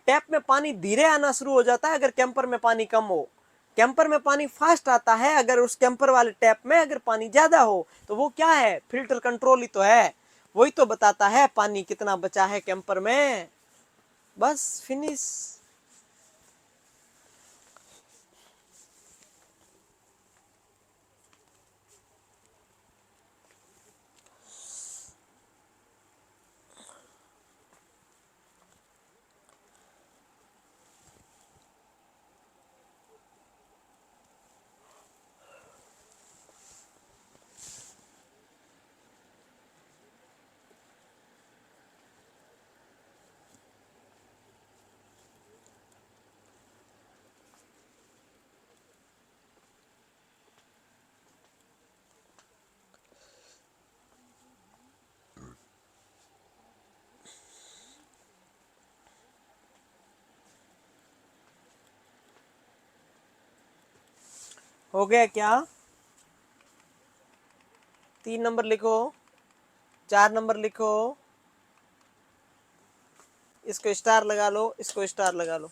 Speaker 1: टैप में पानी धीरे आना शुरू हो जाता है अगर कैंपर में पानी कम हो, कैंपर में पानी फास्ट आता है अगर उस कैंपर वाले टैप में अगर पानी ज्यादा हो। तो वो क्या है, फिल्टर कंट्रोल ही तो है, वही तो बताता है पानी कितना बचा है कैंपर में। बस फिनिश। हो गया क्या, 3 नंबर लिखो, 4 नंबर लिखो, इसको स्टार लगा लो, इसको स्टार लगा लो।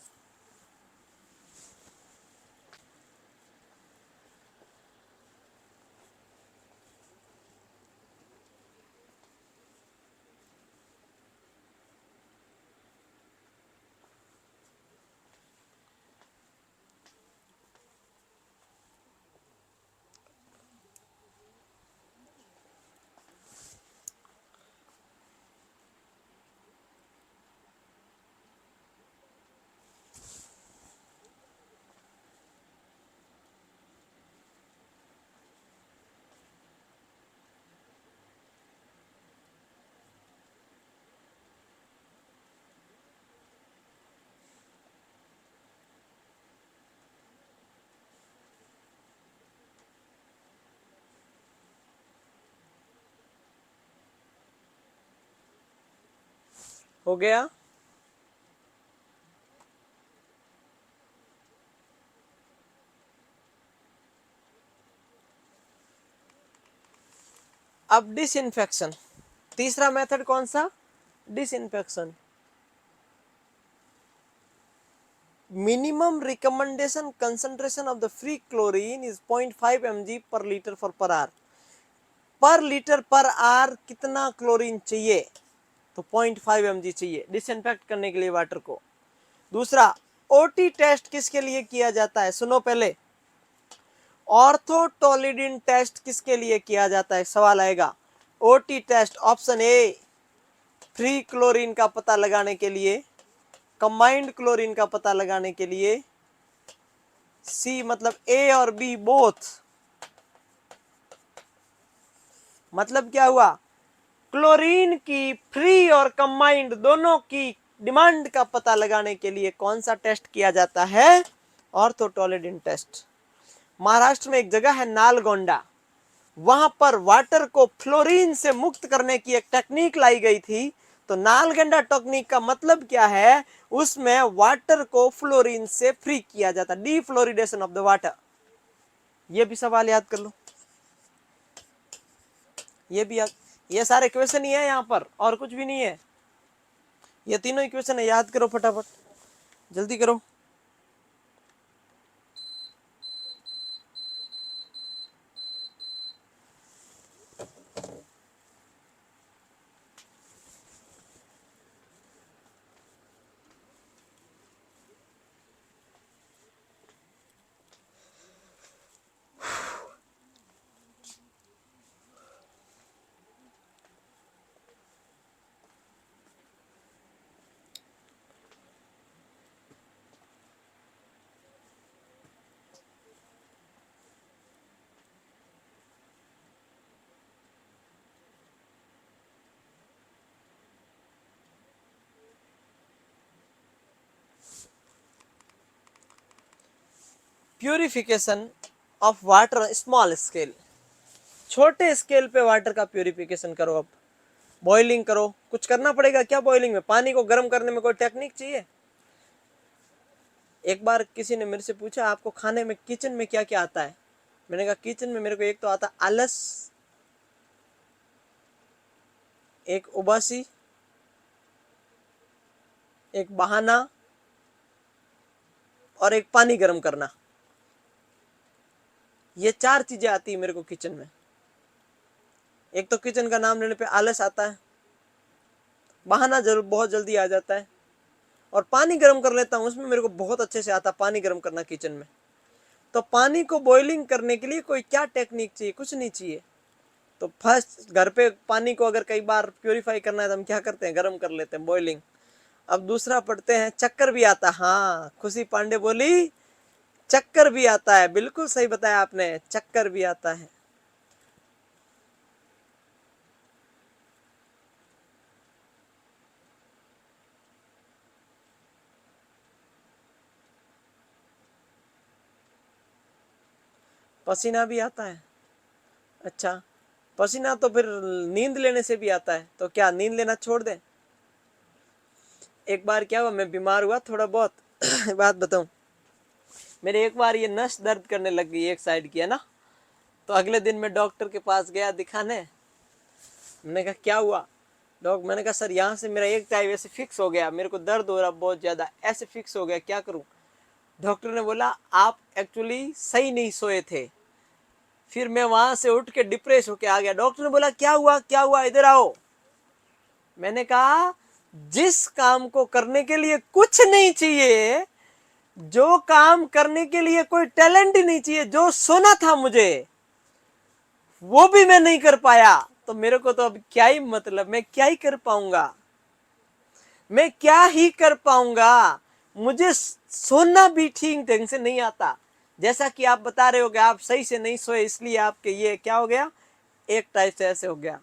Speaker 1: हो गया, अब डिसइंफेक्शन, तीसरा मेथड कौन सा, disinfection. Minimum recommendation concentration of the free chlorine is 0.5 mg पर लीटर फॉर पर आर। पर लीटर पर आर कितना क्लोरीन चाहिए, तो 0.5 mg चाहिए डिसइंफेक्ट करने के लिए वाटर को। दूसरा, ओटी टेस्ट किसके लिए किया जाता है, सुनो पहले, ऑर्थोटोलिडिन टेस्ट किसके लिए किया जाता है, सवाल आएगा। OT test option A, free chlorine का पता लगाने के लिए, कंबाइंड क्लोरीन का पता लगाने के लिए सी मतलब ए और बी बोथ, मतलब क्या हुआ, क्लोरीन की फ्री और कंबाइंड दोनों की डिमांड का पता लगाने के लिए कौन सा टेस्ट किया जाता है, ऑर्थोटोलेडन टेस्ट। महाराष्ट्र में एक जगह है नालगोंडा, वहां पर वाटर को फ्लोरीन से मुक्त करने की एक टेक्निक लाई गई थी। तो नालगोंडा टेक्निक का मतलब क्या है, उसमें वाटर को फ्लोरीन से फ्री किया जाता, डीफ्लोरिडेशन ऑफ द वाटर। ये भी सवाल याद कर लो, ये भी याद, ये सारे क्वेश्चन ही है यहाँ पर, और कुछ भी नहीं है, ये तीनों ही क्वेश्चन है, याद करो फटाफट, जल्दी करो। Purification of water small scale, छोटे स्केल पे वाटर का प्यूरिफिकेशन करो। अब बॉइलिंग करो, कुछ करना पड़ेगा क्या बॉइलिंग में, पानी को गर्म करने में कोई टेक्निक चाहिए। एक बार किसी ने मेरे से पूछा आपको खाने में किचन में क्या क्या आता है, मैंने कहा किचन में मेरे को एक तो आता आलस, एक उबासी, एक बहाना, और एक पानी गर्म करना। ये चार चीजें आती है मेरे को किचन में। एक तो किचन का नाम लेने पे आलस आता है, बहाना जरूर बहुत जल्दी आ जाता है, और पानी गर्म कर लेता हूँ, उसमें मेरे को बहुत अच्छे से आता पानी गर्म करना किचन में। तो पानी को बॉइलिंग करने के लिए कोई क्या टेक्निक चाहिए, कुछ नहीं चाहिए। तो फर्स्ट घर पे पानी को अगर कई बार प्योरीफाई करना है तो हम क्या करते हैं, गर्म कर लेते हैं, बॉइलिंग। अब दूसरा पढ़ते हैं, चक्कर भी आता, हाँ खुशी पांडे बोली चक्कर भी आता है, बिल्कुल सही बताया आपने, चक्कर भी आता है। पसीना भी आता है, अच्छा पसीना तो फिर नींद लेने से भी आता है, तो क्या नींद लेना छोड़ दें। एक बार क्या हुआ, मैं बीमार हुआ थोड़ा बहुत बात बताऊं, मेरे एक बार ये नस दर्द करने लग गई एक साइड की, है ना। तो अगले दिन मैं डॉक्टर के पास गया दिखाने, मैंने कहा क्या हुआ डॉक्टर, मैंने कहा सर यहाँ से मेरा एक टाइम ऐसे फिक्स हो गया, मेरे को दर्द हो रहा बहुत ज्यादा, ऐसे फिक्स हो गया, क्या करूं। डॉक्टर ने बोला आप एक्चुअली सही नहीं सोए थे। फिर मैं वहां से उठ के डिप्रेस होके आ गया। डॉक्टर ने बोला क्या हुआ क्या हुआ, इधर आओ। मैंने कहा जिस काम को करने के लिए कुछ नहीं चाहिए, जो काम करने के लिए कोई टैलेंट ही नहीं चाहिए, जो सोना था मुझे वो भी मैं नहीं कर पाया, तो मेरे को तो अब क्या ही मतलब, मैं क्या ही कर पाऊंगा, मैं क्या ही कर पाऊंगा। मुझे सोना भी ठीक ढंग से नहीं आता, जैसा कि आप बता रहे हो कि आप सही से नहीं सोए इसलिए आपके ये क्या हो गया, एक टाइप से ऐसे हो गया।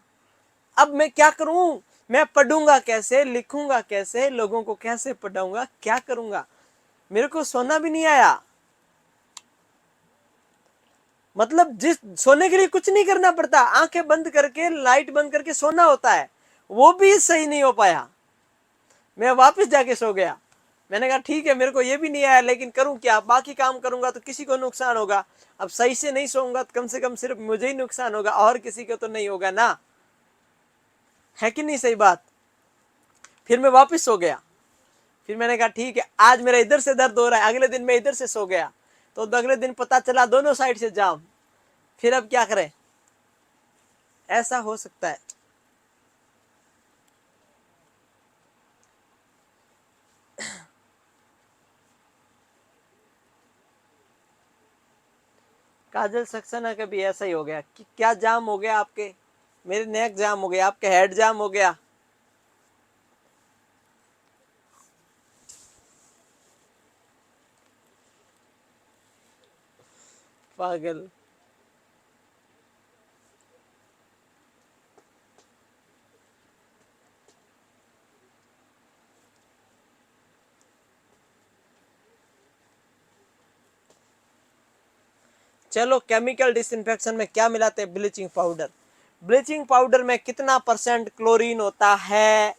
Speaker 1: अब मैं क्या करूं, मैं पढ़ूंगा कैसे, लिखूंगा कैसे, लोगों को कैसे पढ़ाऊंगा, क्या करूंगा, मेरे को सोना भी नहीं आया। मतलब जिस सोने के लिए कुछ नहीं करना पड़ता, आंखें बंद करके लाइट बंद करके सोना होता है, वो भी सही नहीं हो पाया। मैं वापस जाके सो गया। मैंने कहा ठीक है मेरे को ये भी नहीं आया, लेकिन करूं क्या, बाकी काम करूंगा तो किसी को नुकसान होगा, अब सही से नहीं सोऊंगा तो कम से कम सिर्फ मुझे ही नुकसान होगा, और किसी को तो नहीं होगा ना, है कि नहीं सही बात। फिर मैं वापस सो गया। फिर मैंने कहा ठीक है आज मेरा इधर से दर्द हो रहा है, अगले दिन मैं इधर से सो गया, तो अगले दिन पता चला दोनों साइड से जाम। फिर अब क्या करें, ऐसा हो सकता है। काजल सक्सेना का भी ऐसा ही हो गया कि क्या जाम हो गया आपके, मेरे नेक जाम हो गया, आपके हेड जाम हो गया। पागल। चलो केमिकल डिसइंफेक्शन में क्या मिलाते हैं? Bleaching powder. ब्लीचिंग पाउडर में कितना परसेंट क्लोरीन होता है?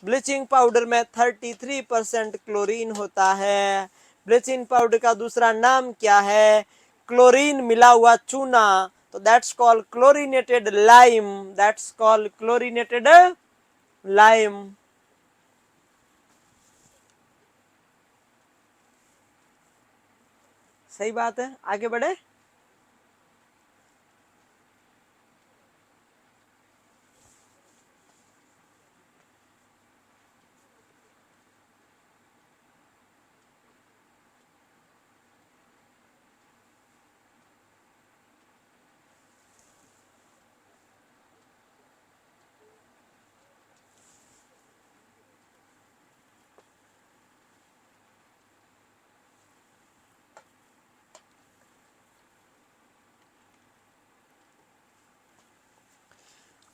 Speaker 1: ब्लीचिंग पाउडर में 33% क्लोरीन होता है। ब्लीचिंग पाउडर का दूसरा नाम क्या है? क्लोरीन मिला हुआ चूना। तो that's called chlorinated lime. That's called chlorinated lime. सही बात है, आगे बढ़े।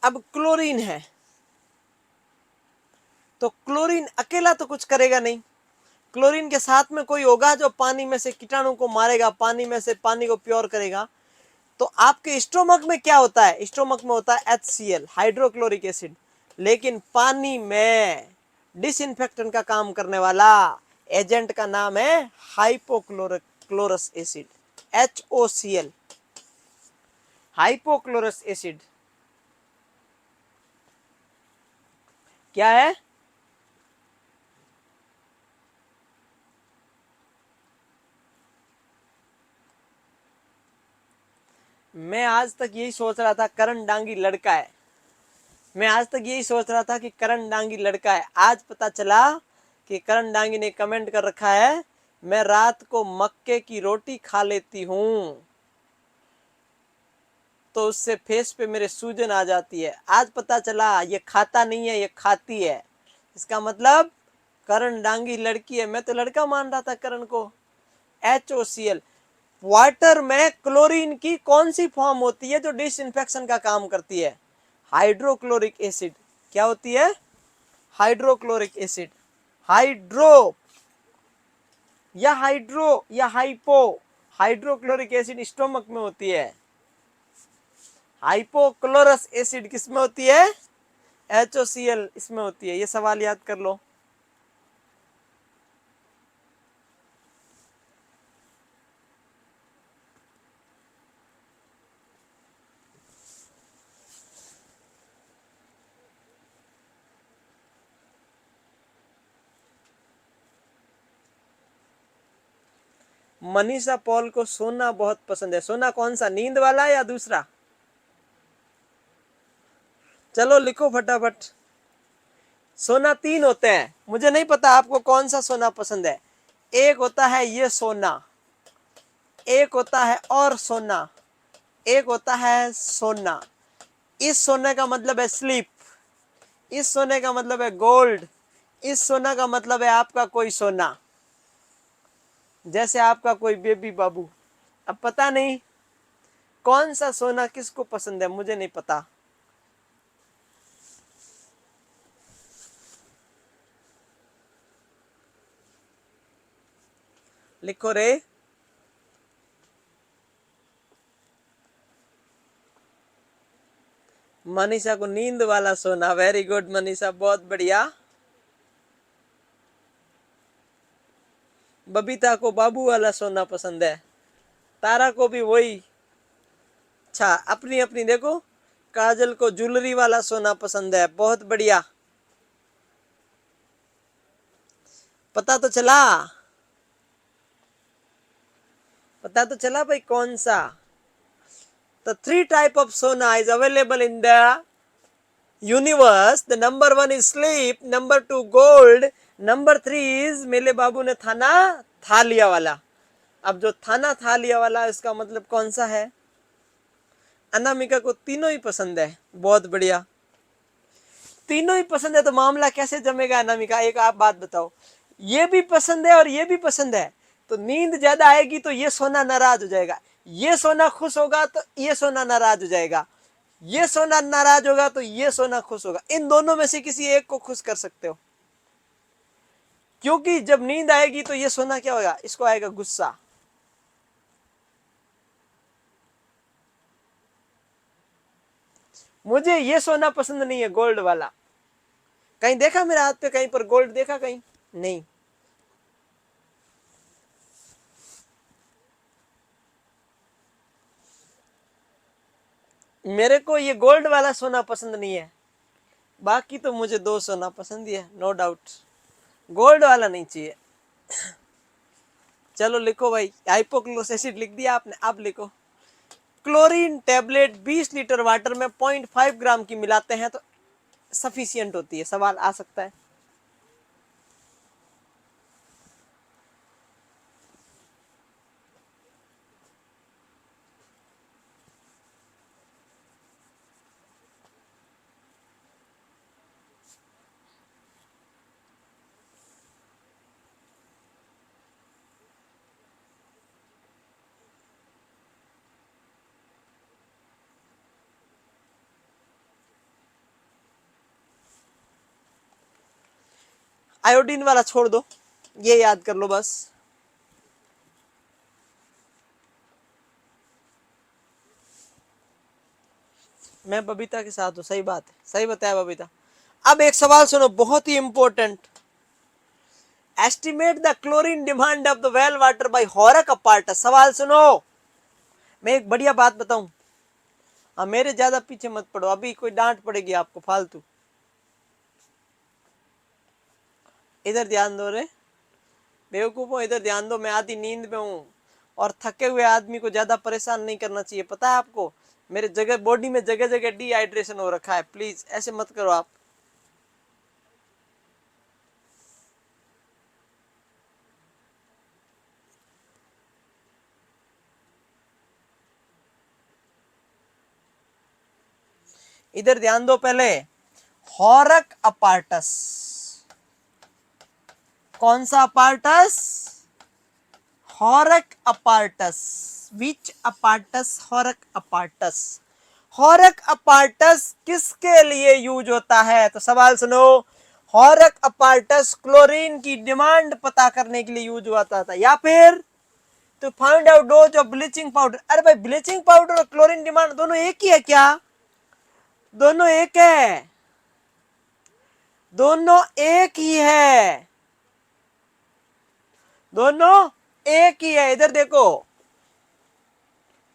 Speaker 1: अब क्लोरीन है तो क्लोरीन अकेला तो कुछ करेगा नहीं, क्लोरीन के साथ में कोई होगा जो पानी में से कीटाणु को मारेगा, पानी में से पानी को प्योर करेगा। तो आपके स्टोमक में क्या होता है? स्टोमक में होता है HCl, हाइड्रोक्लोरिक एसिड। लेकिन पानी में डिसइंफेक्टेंट का काम करने वाला एजेंट का नाम है hypochlorous acid, HOCl, hypochlorous acid. क्या है? मैं आज तक यही सोच रहा था करण डांगी लड़का है। मैं आज तक यही सोच रहा था कि करण डांगी लड़का है। आज पता चला कि करण डांगी ने कमेंट कर रखा है, मैं रात को मक्के की रोटी खा लेती हूं तो उससे फेस पे मेरे सूजन आ जाती है। आज पता चला ये खाता नहीं है, ये खाती है। इसका मतलब करण डांगी लड़की है। मैं तो लड़का मान रहा था करण को। HOCl। वाटर में क्लोरीन की कौन सी फॉर्म होती है जो डिसइंफेक्शन का काम करती है? Hydrochloric acid. क्या होती है? Hydrochloric acid. हाइड्रो या हाइड्रो या हाइपो, हाइड्रोक्लोरिक एसिड स्टोमक में होती है। हाइपोक्लोरस एसिड किस में होती है? HOCl इसमें होती है। ये सवाल याद कर लो। मनीषा पॉल को सोना बहुत पसंद है। सोना कौन सा? नींद वाला या दूसरा? चलो लिखो फटाफट। सोना 3 होते हैं, मुझे नहीं पता आपको कौन सा सोना पसंद है। एक होता है ये सोना, एक होता है और सोना, एक होता है सोना। इस सोने का मतलब है स्लीप, इस सोने का मतलब है गोल्ड, इस सोना का मतलब है आपका कोई सोना, जैसे आपका कोई बेबी बाबू। अब पता नहीं कौन सा सोना किसको पसंद है, मुझे नहीं पता। लिखो रे। मनीषा को नींद वाला सोना। वेरी गुड मनीषा, बहुत बढ़िया। बबीता को बाबू वाला सोना पसंद है। तारा को भी वही। अच्छा, अपनी अपनी देखो। काजल को ज्वेलरी वाला सोना पसंद है। बहुत बढ़िया, पता तो चला, पता तो चला भाई कौन सा। The 3 type of sona is available in the universe. The number 1 is sleep, number 2 gold, number 3 is मेरे बाबू ने थाना था लिया वाला। अब जो थाना था लिया वाला इसका मतलब कौन सा है? अनामिका को तीनों ही पसंद है। बहुत बढ़िया, तीनों ही पसंद है तो मामला कैसे जमेगा अनामिका? एक आप बात बताओ, ये भी पसंद है और ये भी पसंद है तो नींद ज्यादा आएगी तो ये सोना नाराज हो जाएगा। ये सोना खुश होगा तो ये सोना नाराज हो जाएगा, ये सोना नाराज होगा तो ये सोना खुश होगा। इन दोनों में से किसी एक को खुश कर सकते हो, क्योंकि जब नींद आएगी तो ये सोना क्या होगा, इसको आएगा गुस्सा। मुझे ये सोना पसंद नहीं है, गोल्ड वाला। कहीं देखा मेरे हाथ पे कहीं पर गोल्ड देखा कहीं? नहीं। मेरे को ये गोल्ड वाला सोना पसंद नहीं है, बाकी तो मुझे दो सोना पसंद ही है, नो डाउट। गोल्ड वाला नहीं चाहिए। चलो लिखो भाई, हाइपोक्लोरिक एसिड लिख दिया आपने, अब लिखो क्लोरीन टेबलेट 20 लीटर वाटर में 0.5 ग्राम की मिलाते हैं तो सफिशियंट होती है। सवाल आ सकता है। आयोडीन वाला छोड़ दो, ये याद कर लो बस। मैं बबीता के साथ हूं, सही बात है, सही बताया बबीता। अब एक सवाल सुनो, बहुत ही important. Estimate the chlorine demand of the well water by Horrocks apparatus. सवाल सुनो, मैं एक बढ़िया बात बताऊं, मेरे ज्यादा पीछे मत पड़ो, अभी कोई डांट पड़ेगी आपको फालतू। इधर ध्यान दो रे बेवकूफो, इधर ध्यान दो। मैं आधी नींद में हूं और थके हुए आदमी को ज्यादा परेशान नहीं करना चाहिए, पता है आपको। मेरे जगह बॉडी में जगह जगह डिहाइड्रेशन हो रखा है, प्लीज ऐसे मत करो आप। इधर ध्यान दो पहले। हॉरक अपार्टस, कौन सा अपार्टस? हॉरक अपार्टस। विच अपार्टस? हॉरक अपार्टस। हॉरक अपार्टस किसके लिए यूज होता है? तो सवाल सुनो, हॉरक अपार्टस क्लोरीन की डिमांड पता करने के लिए यूज होता था, या फिर तो find out dose of bleaching powder. अरे भाई, ब्लीचिंग पाउडर और क्लोरीन डिमांड दोनों एक ही है क्या? दोनों एक है, दोनों एक ही है, दोनों एक ही है। इधर देखो,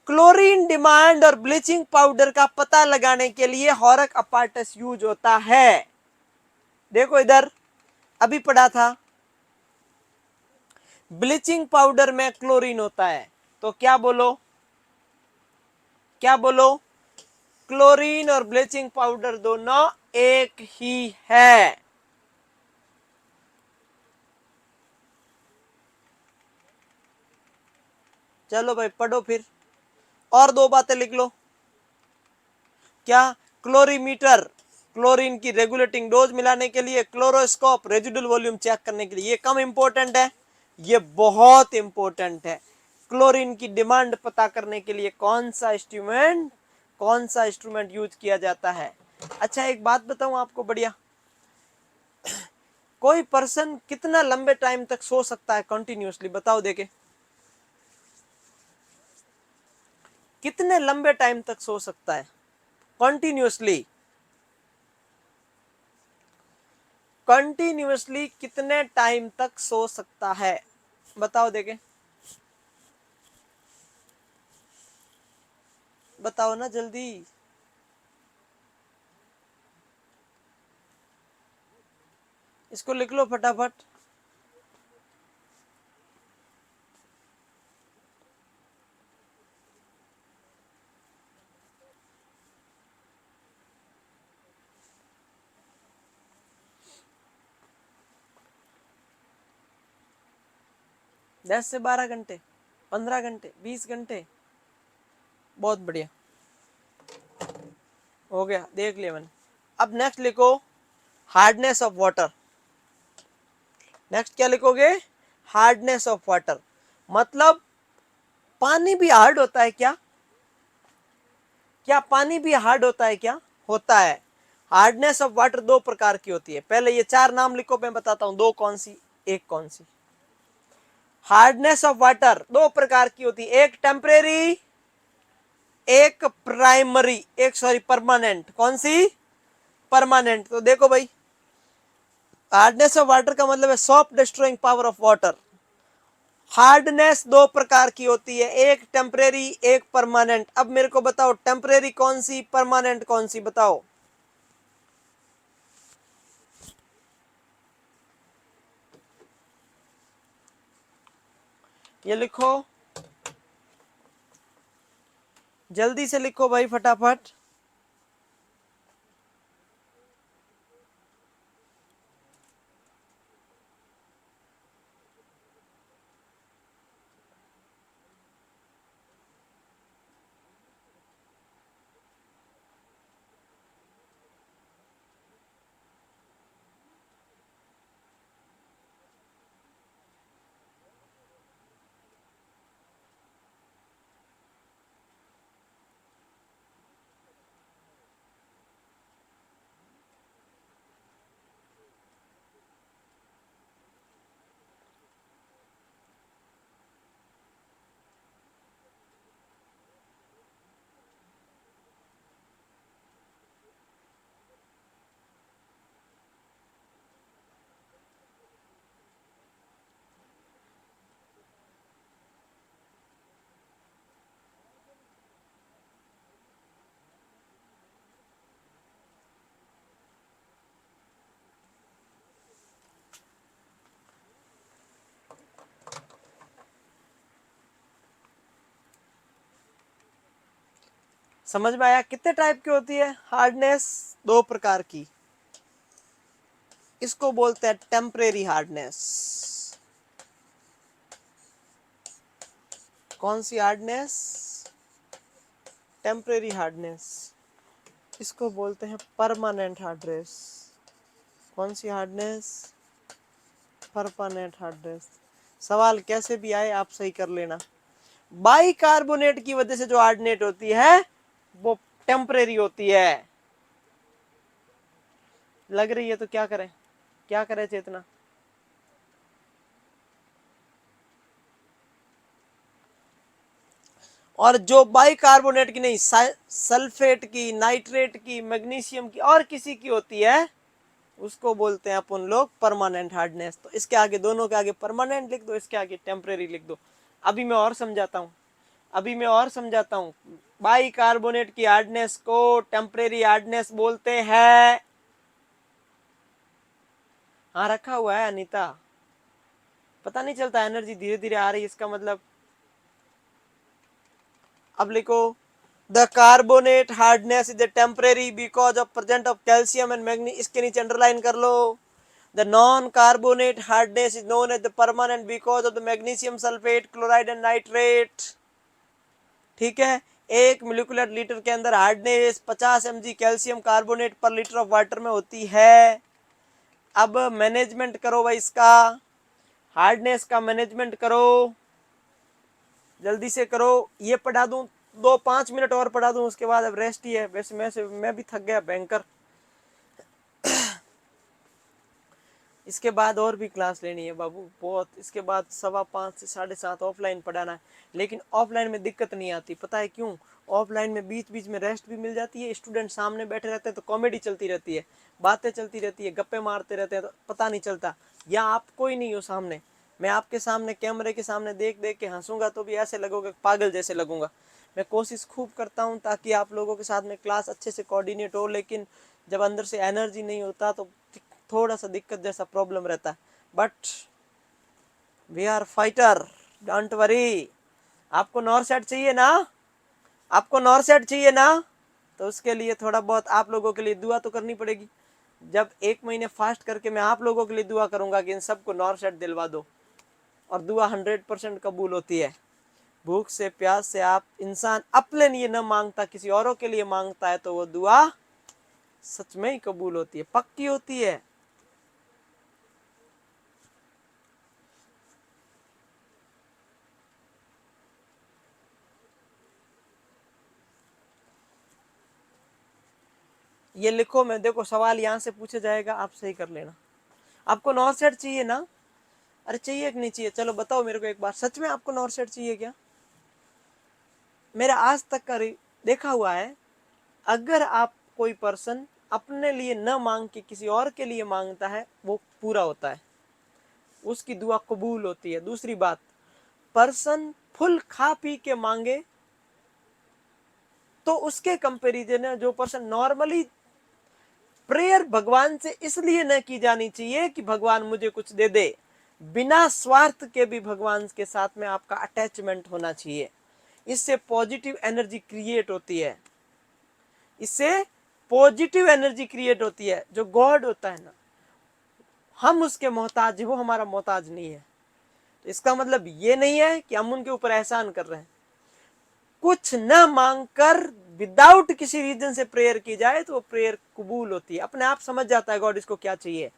Speaker 1: क्लोरीन डिमांड और ब्लीचिंग पाउडर का पता लगाने के लिए हॉरक अपार्टस यूज होता है। देखो इधर, अभी पढ़ा था, ब्लीचिंग पाउडर में क्लोरीन होता है, तो क्या बोलो, क्या बोलो? क्लोरीन और ब्लीचिंग पाउडर दोनों एक ही है। चलो भाई पढ़ो फिर, और दो बातें लिख लो। क्या? क्लोरीमीटर, क्लोरीन की रेगुलेटिंग डोज मिलाने के लिए, क्लोरोस्कोप रेजिडुअल वॉल्यूम चेक करने के लिए। ये कम इंपॉर्टेंट है, ये बहुत इंपॉर्टेंट है। क्लोरीन की डिमांड पता करने के लिए कौन सा इंस्ट्रूमेंट, कौन सा इंस्ट्रूमेंट यूज किया जाता है? अच्छा एक बात बताऊं आपको बढ़िया, कोई पर्सन कितना लंबे टाइम तक सो सकता है कंटिन्यूअसली? बताओ देखे, कितने लंबे टाइम तक सो सकता है कंटिन्यूअसली? कंटिन्यूअसली कितने टाइम तक सो सकता है? बताओ देखे, बताओ ना जल्दी। इसको लिख लो फटाफट। दस से 12 घंटे, 15 घंटे, 20 घंटे, बहुत बढ़िया, हो गया, देख लिया मैंने। अब नेक्स्ट लिखो हार्डनेस ऑफ वाटर। नेक्स्ट क्या लिखोगे? हार्डनेस ऑफ वाटर, मतलब पानी भी हार्ड होता है क्या? क्या पानी भी हार्ड होता है क्या? होता है। हार्डनेस ऑफ वाटर दो प्रकार की होती है। पहले ये चार नाम लिखो, मैं बताता हूं दो कौन सी एक कौन सी। हार्डनेस ऑफ वाटर दो प्रकार की होती है, एक टेम्परेरी एक प्राइमरी, एक सॉरी परमानेंट। कौन सी? परमानेंट। तो देखो भाई, हार्डनेस ऑफ वाटर का मतलब है soft destroying power of water. Hardness दो प्रकार की होती है, एक टेम्परेरी एक परमानेंट। अब मेरे को बताओ टेम्परेरी कौन सी, परमानेंट कौन सी, बताओ। ये लिखो, जल्दी से लिखो भाई फटाफट। समझ में आया? कितने टाइप की होती है हार्डनेस? दो प्रकार की। इसको बोलते हैं टेम्परेरी हार्डनेस। कौन सी हार्डनेस? Temporary hardness. इसको बोलते हैं परमानेंट हार्डनेस। कौन सी हार्डनेस? Permanent hardness. सवाल कैसे भी आए आप सही कर लेना। बाइकार्बोनेट की वजह से जो हार्डनेट होती है वो टेम्परेरी होती है। लग रही है तो क्या करें? क्या करें चेतना? और जो बाइकार्बोनेट की नहीं, सल्फेट की, नाइट्रेट की, मैग्नीशियम की और किसी की होती है, उसको बोलते हैं अपन लोग परमानेंट हार्डनेस। तो इसके आगे, दोनों के आगे परमानेंट लिख दो, इसके आगे टेम्परेरी लिख दो। अभी मैं और समझाता हूँ, अभी मैं और समझाता हूँ। बाइकार्बोनेट की हार्डनेस को टेम्परेरी हार्डनेस बोलते हैं। हाँ रखा हुआ है अनीता। पता नहीं चलता, एनर्जी धीरे धीरे आ रही है, इसका मतलब। अब लिखो, the carbonate hardness is temporary because of present of calcium and magnesium. इसके नीचे अंडरलाइन कर लो। The non carbonate hardness is known as the permanent because of the magnesium sulphate, chloride and nitrate. ठीक है। एक मोलिकुलर लीटर के अंदर hardness 50 mg calcium carbonate per litre of water में होती है। अब मैनेजमेंट करो भाई, इसका हार्डनेस का मैनेजमेंट करो, जल्दी से करो। ये पढ़ा दूं, 2-5 मिनट और पढ़ा दूं, उसके बाद अब रेस्ट ही है। वैसे मैं भी थक गया भयंकर। इसके बाद और भी क्लास लेनी है बाबू बहुत। इसके बाद 5:15 से 7:30 ऑफलाइन पढ़ाना है। लेकिन ऑफलाइन में दिक्कत नहीं आती, पता है क्यों? ऑफलाइन में बीच बीच में रेस्ट भी मिल जाती है, स्टूडेंट सामने बैठे रहते हैं तो कॉमेडी चलती रहती है, बातें चलती रहती है, गप्पे मारते रहते हैं तो पता नहीं चलता। या आप कोई नहीं हो सामने, मैं आपके सामने कैमरे के सामने देख देख के हंसूंगा तो भी ऐसे लगोगे, पागल जैसे लगूंगा। मैं कोशिश खूब करता हूँ ताकि आप लोगों के साथ में क्लास अच्छे से कोऑर्डिनेट हो, लेकिन जब अंदर से एनर्जी नहीं होता तो थोड़ा सा दिक्कत जैसा प्रॉब्लम रहता है। But we are fighter, don't worry. आपको नॉर सेट चाहिए ना? आपको नॉर सेट चाहिए ना? तो उसके लिए थोड़ा बहुत आप लोगों के लिए दुआ तो करनी पड़ेगी। जब 1 महीने फास्ट करके मैं आप लोगों के लिए दुआ करूंगा कि इन सबको नॉर सेट दिलवा दो, और दुआ 100% कबूल होती है। भूख से प्यास से आप इंसान अपने लिए न मांगता, किसी औरों के लिए मांगता है तो वो दुआ सच में ही कबूल होती है, पक्की होती है। ये लिखो, मैं देखो सवाल यहाँ से पूछा जाएगा, आप सही कर लेना। आपको नॉर्थ सेट चाहिए ना? अरे चाहिए कि नहीं चाहिए? चलो बताओ मेरे को एक बार, सच में आपको नॉर्थ सेट चाहिए क्या? मेरा आज तक का देखा हुआ है, अगर आप कोई पर्सन अपने लिए न मांग के किसी और के लिए मांगता है, वो पूरा होता है, उसकी दुआ कबूल होती है। दूसरी बात, पर्सन फुल खा पी के मांगे तो उसके कंपैरिजन में जो पर्सन नॉर्मली प्रेयर भगवान से इसलिए न की जानी चाहिए कि भगवान मुझे कुछ दे दे, बिना स्वार्थ के भी भगवान के साथ में आपका अटैचमेंट होना चाहिए। इससे पॉजिटिव एनर्जी क्रिएट होती है, इससे पॉजिटिव एनर्जी क्रिएट होती है। जो गॉड होता है ना, हम उसके मोहताज, वो हमारा मोहताज नहीं है। तो इसका मतलब ये नहीं है कि हम उनके ऊपर एहसान कर रहे हैं। कुछ न मांगकर विदाउट किसी रीजन से प्रेयर की जाए तो वो प्रेयर कबूल होती है, अपने आप समझ जाता है गॉड इसको क्या चाहिए।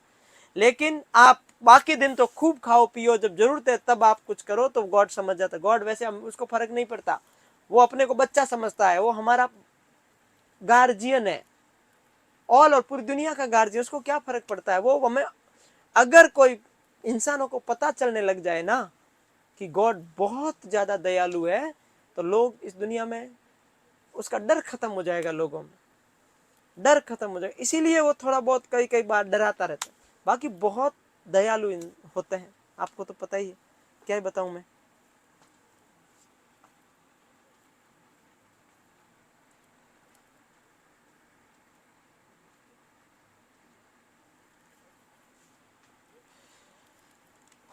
Speaker 1: लेकिन आप बाकी दिन तो खूब खाओ पियो, जब जरूरत है तब आप कुछ करो तो गॉड समझ जाता है। गॉड वैसे हम उसको फर्क नहीं पड़ता, वो अपने को बच्चा समझता है, वो हमारा गार्जियन है, ऑल और पूरी दुनिया का गार्जियन। उसको क्या फर्क पड़ता है? वो हमें, अगर कोई इंसानों को पता चलने लग जाए ना कि गॉड बहुत ज्यादा दयालु है, तो लोग इस दुनिया में, उसका डर खत्म हो जाएगा, लोगों में डर खत्म हो जाएगा। इसीलिए वो थोड़ा बहुत कई कई बार डराता रहता है, बाकी बहुत दयालु होते हैं, आपको तो पता ही है, क्या बताऊं मैं।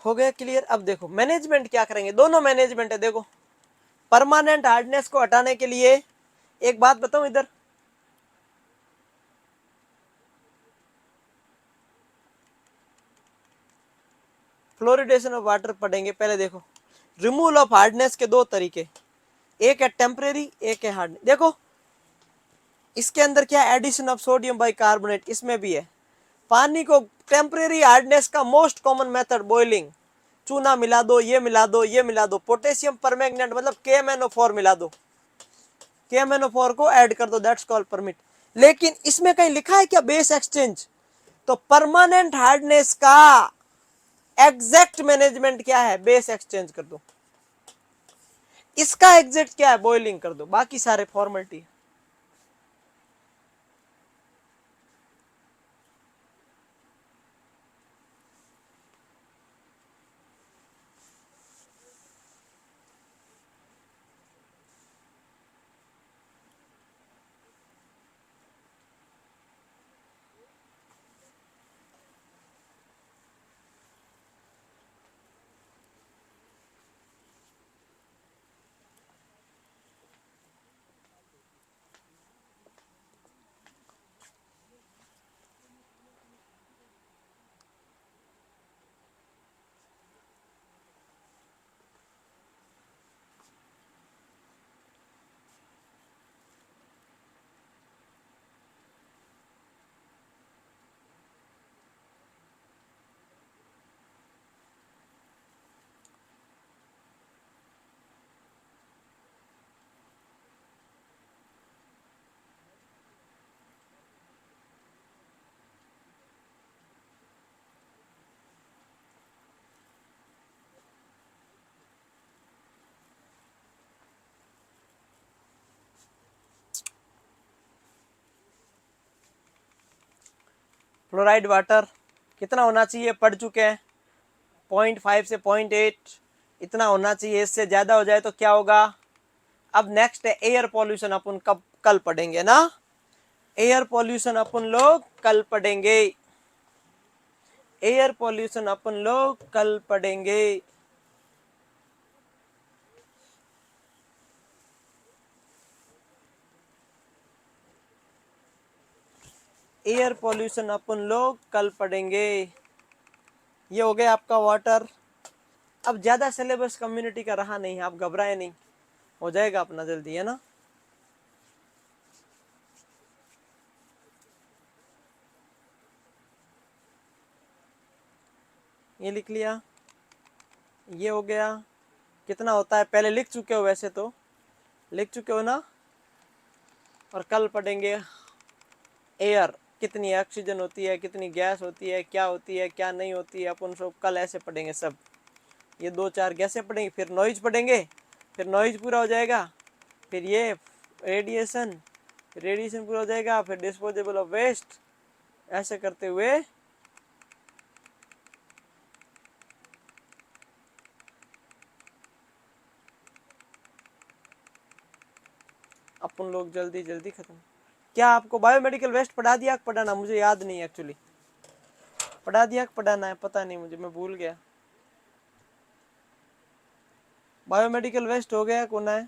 Speaker 1: हो गया क्लियर? अब देखो मैनेजमेंट क्या करेंगे, दोनों मैनेजमेंट है। देखो परमानेंट हार्डनेस को हटाने के लिए एक बात बताऊं, इधर फ्लोरिडेशन ऑफ वाटर पढ़ेंगे। पहले देखो रिमूवल ऑफ हार्डनेस के दो तरीके, एक है टेम्परेरी, एक है हार्डनेस। देखो इसके अंदर क्या, एडिशन ऑफ सोडियम बाइकार्बोनेट, इसमें भी है। पानी को टेम्परेरी हार्डनेस का मोस्ट कॉमन मेथड बॉइलिंग, चूना मिला दो, ये मिला दो, ये मिला दो, पोटेशियम परमैंगनेट मतलब KMnO4 मिला दो, KMnO4 को ऐड कर दो, दैट्स कॉल्ड परमिट। लेकिन इसमें कहीं लिखा है क्या बेस एक्सचेंज? तो परमानेंट हार्डनेस का एग्जैक्ट मैनेजमेंट क्या है? बेस एक्सचेंज कर दो। इसका एग्जैक्ट क्या है? बॉइलिंग कर दो। बाकी सारे फॉर्मेलिटी। फ्लोराइड वाटर कितना होना चाहिए पढ़ चुके हैं, 0.5 से 0.8 इतना होना चाहिए। इससे ज्यादा हो जाए तो क्या होगा? अब नेक्स्ट है एयर पॉल्यूशन, अपन कब कल पढ़ेंगे ना। एयर पॉल्यूशन अपन लोग कल पढ़ेंगे, एयर पॉल्यूशन अपन लोग कल पढ़ेंगे। एयर पॉल्यूशन अपन लोग कल पढ़ेंगे। ये हो गया आपका वाटर। अब ज्यादा सिलेबस कम्युनिटी का रहा नहीं, आप घबराए नहीं, हो जाएगा अपना जल्दी, है ना। ये लिख लिया, ये हो गया। कितना होता है पहले लिख चुके हो, वैसे तो लिख चुके हो ना। और कल पढ़ेंगे एयर, कितनी ऑक्सीजन होती है, कितनी गैस होती है, क्या नहीं होती है, अपन सब कल ऐसे पढ़ेंगे सब। ये 2-4 गैसें पढ़ेंगे, फिर नॉइज पढ़ेंगे, फिर नॉइज पूरा हो जाएगा, फिर ये रेडिएशन, रेडिएशन पूरा हो जाएगा, फिर डिस्पोजेबल ऑफ वेस्ट। ऐसे करते हुए अपन लोग जल्दी जल्दी खत्म। क्या आपको बायोमेडिकल वेस्ट पढ़ा दिया पढ़ाना, मुझे याद नहीं एक्चुअली, पढ़ा दिया पढ़ाना है पता नहीं मुझे, मैं भूल गया। बायोमेडिकल वेस्ट हो गया कौन है?